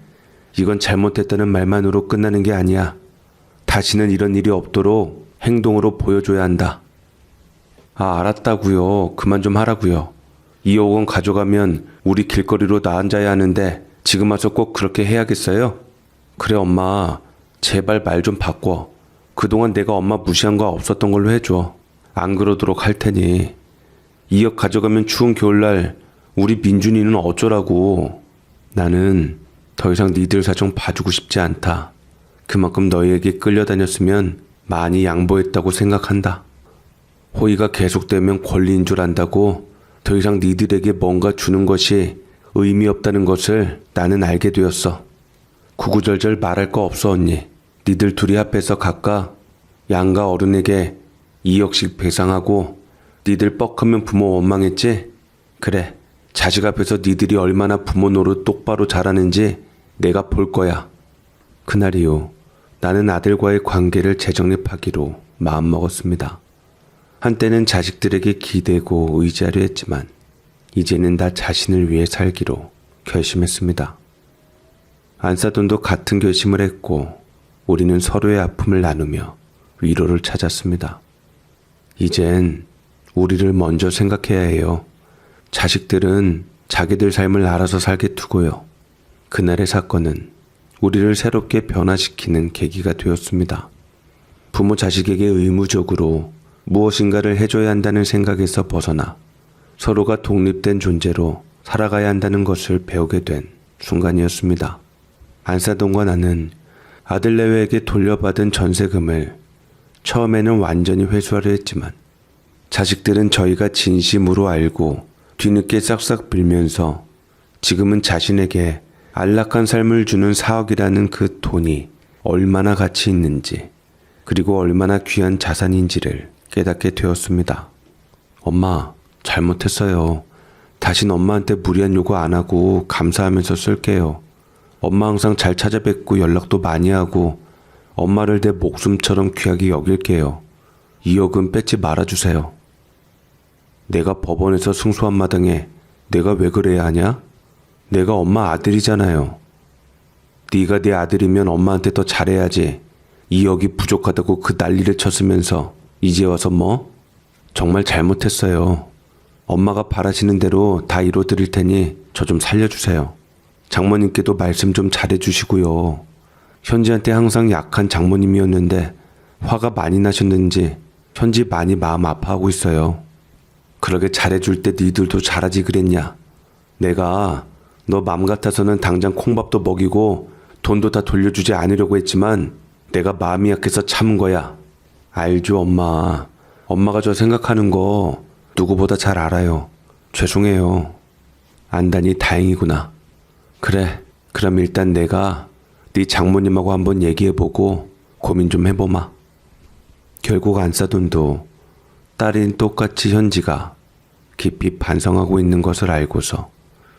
이건 잘못했다는 말만으로 끝나는 게 아니야. 다시는 이런 일이 없도록 행동으로 보여줘야 한다. 아, 알았다고요. 그만 좀 하라고요. 2억 원 가져가면 우리 길거리로 나앉아야 하는데 지금 와서 꼭 그렇게 해야겠어요? 그래 엄마, 제발 말 좀 바꿔. 그동안 내가 엄마 무시한 거 없었던 걸로 해줘. 안 그러도록 할 테니. 2억 가져가면 추운 겨울날 우리 민준이는 어쩌라고. 나는 더 이상 니들 사정 봐주고 싶지 않다. 그만큼 너희에게 끌려다녔으면 많이 양보했다고 생각한다. 호의가 계속되면 권리인 줄 안다고 더 이상 니들에게 뭔가 주는 것이 의미 없다는 것을 나는 알게 되었어. 구구절절 말할 거 없어 언니. 니들 둘이 합해서 각각 양가 어른에게 2억씩 배상하고 니들 뻑하면 부모 원망했지? 그래, 자식 앞에서 니들이 얼마나 부모 노릇 똑바로 잘하는지 내가 볼 거야. 그날 이후 나는 아들과의 관계를 재정립하기로 마음먹었습니다. 한때는 자식들에게 기대고 의지하려 했지만 이제는 나 자신을 위해 살기로 결심했습니다. 안사돈도 같은 결심을 했고 우리는 서로의 아픔을 나누며 위로를 찾았습니다. 이젠 우리를 먼저 생각해야 해요. 자식들은 자기들 삶을 알아서 살게 두고요. 그날의 사건은 우리를 새롭게 변화시키는 계기가 되었습니다. 부모 자식에게 의무적으로 무엇인가를 해줘야 한다는 생각에서 벗어나 서로가 독립된 존재로 살아가야 한다는 것을 배우게 된 순간이었습니다. 안사돈과 나는 아들 내외에게 돌려받은 전세금을 처음에는 완전히 회수하려 했지만 자식들은 저희가 진심으로 알고 뒤늦게 싹싹 빌면서 지금은 자신에게 안락한 삶을 주는 4억이라는 그 돈이 얼마나 가치 있는지 그리고 얼마나 귀한 자산인지를 깨닫게 되었습니다. 엄마, 잘못했어요. 다신 엄마한테 무리한 요구 안 하고 감사하면서 쓸게요. 엄마 항상 잘 찾아뵙고 연락도 많이 하고 엄마를 내 목숨처럼 귀하게 여길게요. 2억은 뺏지 말아주세요. 내가 법원에서 승소한 마당에 내가 왜 그래야 하냐? 내가 엄마 아들이잖아요. 네가 내 아들이면 엄마한테 더 잘해야지. 2억이 부족하다고 그 난리를 쳤으면서 이제 와서 뭐? 정말 잘못했어요. 엄마가 바라시는 대로 다 이뤄드릴 테니 저 좀 살려주세요. 장모님께도 말씀 좀 잘해주시고요. 현지한테 항상 약한 장모님이었는데 화가 많이 나셨는지 현지 많이 마음 아파하고 있어요. 그러게 잘해줄 때 니들도 잘하지 그랬냐. 내가 너 맘 같아서는 당장 콩밥도 먹이고 돈도 다 돌려주지 않으려고 했지만 내가 마음이 약해서 참은 거야. 알죠 엄마. 엄마가 저 생각하는 거 누구보다 잘 알아요. 죄송해요. 안다니 다행이구나. 그래, 그럼 일단 내가 네 장모님하고 한번 얘기해보고 고민 좀 해보마. 결국 안사돈도 딸인 똑같이 현지가 깊이 반성하고 있는 것을 알고서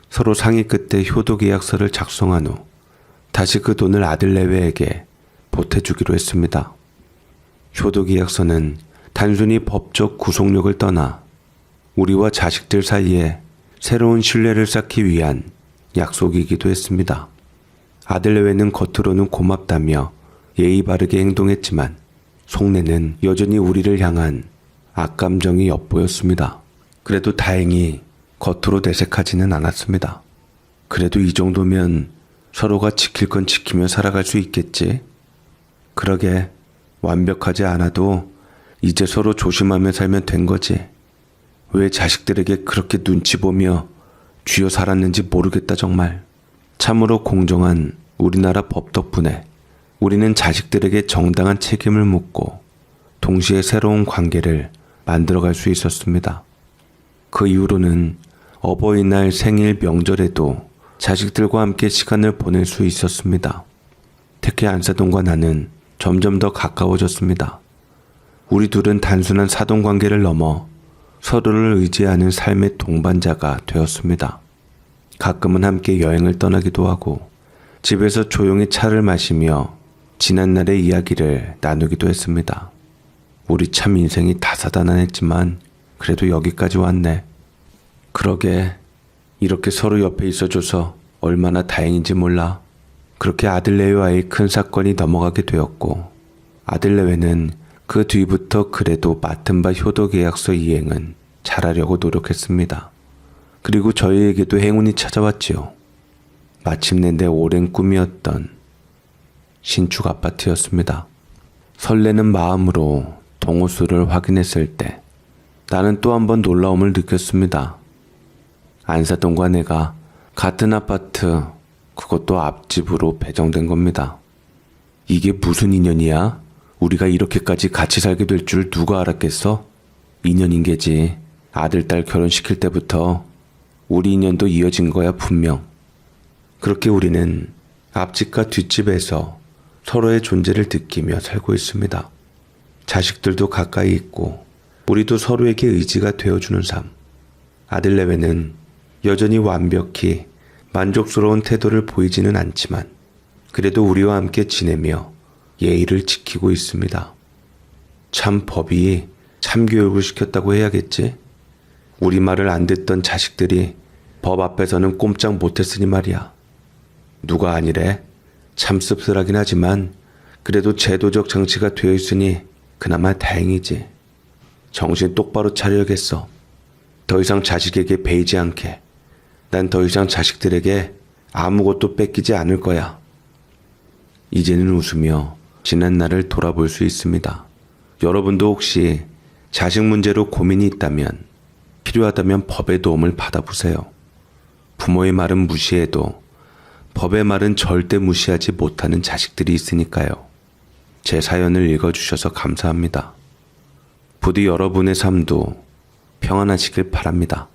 서로 상의 끝에 효도계약서를 작성한 후 다시 그 돈을 아들 내외에게 보태주기로 했습니다. 효도계약서는 단순히 법적 구속력을 떠나 우리와 자식들 사이에 새로운 신뢰를 쌓기 위한 약속이기도 했습니다. 아들 내외는 겉으로는 고맙다며 예의 바르게 행동했지만 속내는 여전히 우리를 향한 악감정이 엿보였습니다. 그래도 다행히 겉으로 내색하지는 않았습니다. 그래도 이 정도면 서로가 지킬 건 지키며 살아갈 수 있겠지? 그러게, 완벽하지 않아도 이제 서로 조심하며 살면 된 거지. 왜 자식들에게 그렇게 눈치 보며 쥐어 살았는지 모르겠다 정말. 참으로 공정한 우리나라 법 덕분에 우리는 자식들에게 정당한 책임을 묻고 동시에 새로운 관계를 만들어갈 수 있었습니다. 그 이후로는 어버이날, 생일, 명절에도 자식들과 함께 시간을 보낼 수 있었습니다. 특히 안사돈과 나는 점점 더 가까워졌습니다. 우리 둘은 단순한 사돈관계를 넘어 서로를 의지하는 삶의 동반자가 되었습니다. 가끔은 함께 여행을 떠나기도 하고 집에서 조용히 차를 마시며 지난날의 이야기를 나누기도 했습니다. 우리 참 인생이 다사다난했지만 그래도 여기까지 왔네. 그러게, 이렇게 서로 옆에 있어줘서 얼마나 다행인지 몰라. 그렇게 아들내외와의 큰 사건이 넘어가게 되었고 아들내외는 그 뒤부터 그래도 맡은 바 효도계약서 이행은 잘하려고 노력했습니다. 그리고 저희에게도 행운이 찾아왔지요. 마침내 내 오랜 꿈이었던 신축 아파트였습니다. 설레는 마음으로 동호수를 확인했을 때 나는 또 한 번 놀라움을 느꼈습니다. 안사돈과 내가 같은 아파트, 그것도 앞집으로 배정된 겁니다. 이게 무슨 인연이야? 우리가 이렇게까지 같이 살게 될 줄 누가 알았겠어? 인연인 게지. 아들, 딸 결혼시킬 때부터 우리 인연도 이어진 거야 분명. 그렇게 우리는 앞집과 뒷집에서 서로의 존재를 느끼며 살고 있습니다. 자식들도 가까이 있고 우리도 서로에게 의지가 되어주는 삶. 아들 내외는 여전히 완벽히 만족스러운 태도를 보이지는 않지만 그래도 우리와 함께 지내며 예의를 지키고 있습니다. 참 법이 참교육을 시켰다고 해야겠지? 우리 말을 안 듣던 자식들이 법 앞에서는 꼼짝 못했으니 말이야. 누가 아니래? 참 씁쓸하긴 하지만 그래도 제도적 장치가 되어 있으니 그나마 다행이지. 정신 똑바로 차려야겠어. 더 이상 자식에게 베이지 않게. 난 더 이상 자식들에게 아무것도 뺏기지 않을 거야. 이제는 웃으며 지난 날을 돌아볼 수 있습니다. 여러분도 혹시 자식 문제로 고민이 있다면 필요하다면 법의 도움을 받아보세요. 부모의 말은 무시해도 법의 말은 절대 무시하지 못하는 자식들이 있으니까요. 제 사연을 읽어주셔서 감사합니다. 부디 여러분의 삶도 평안하시길 바랍니다.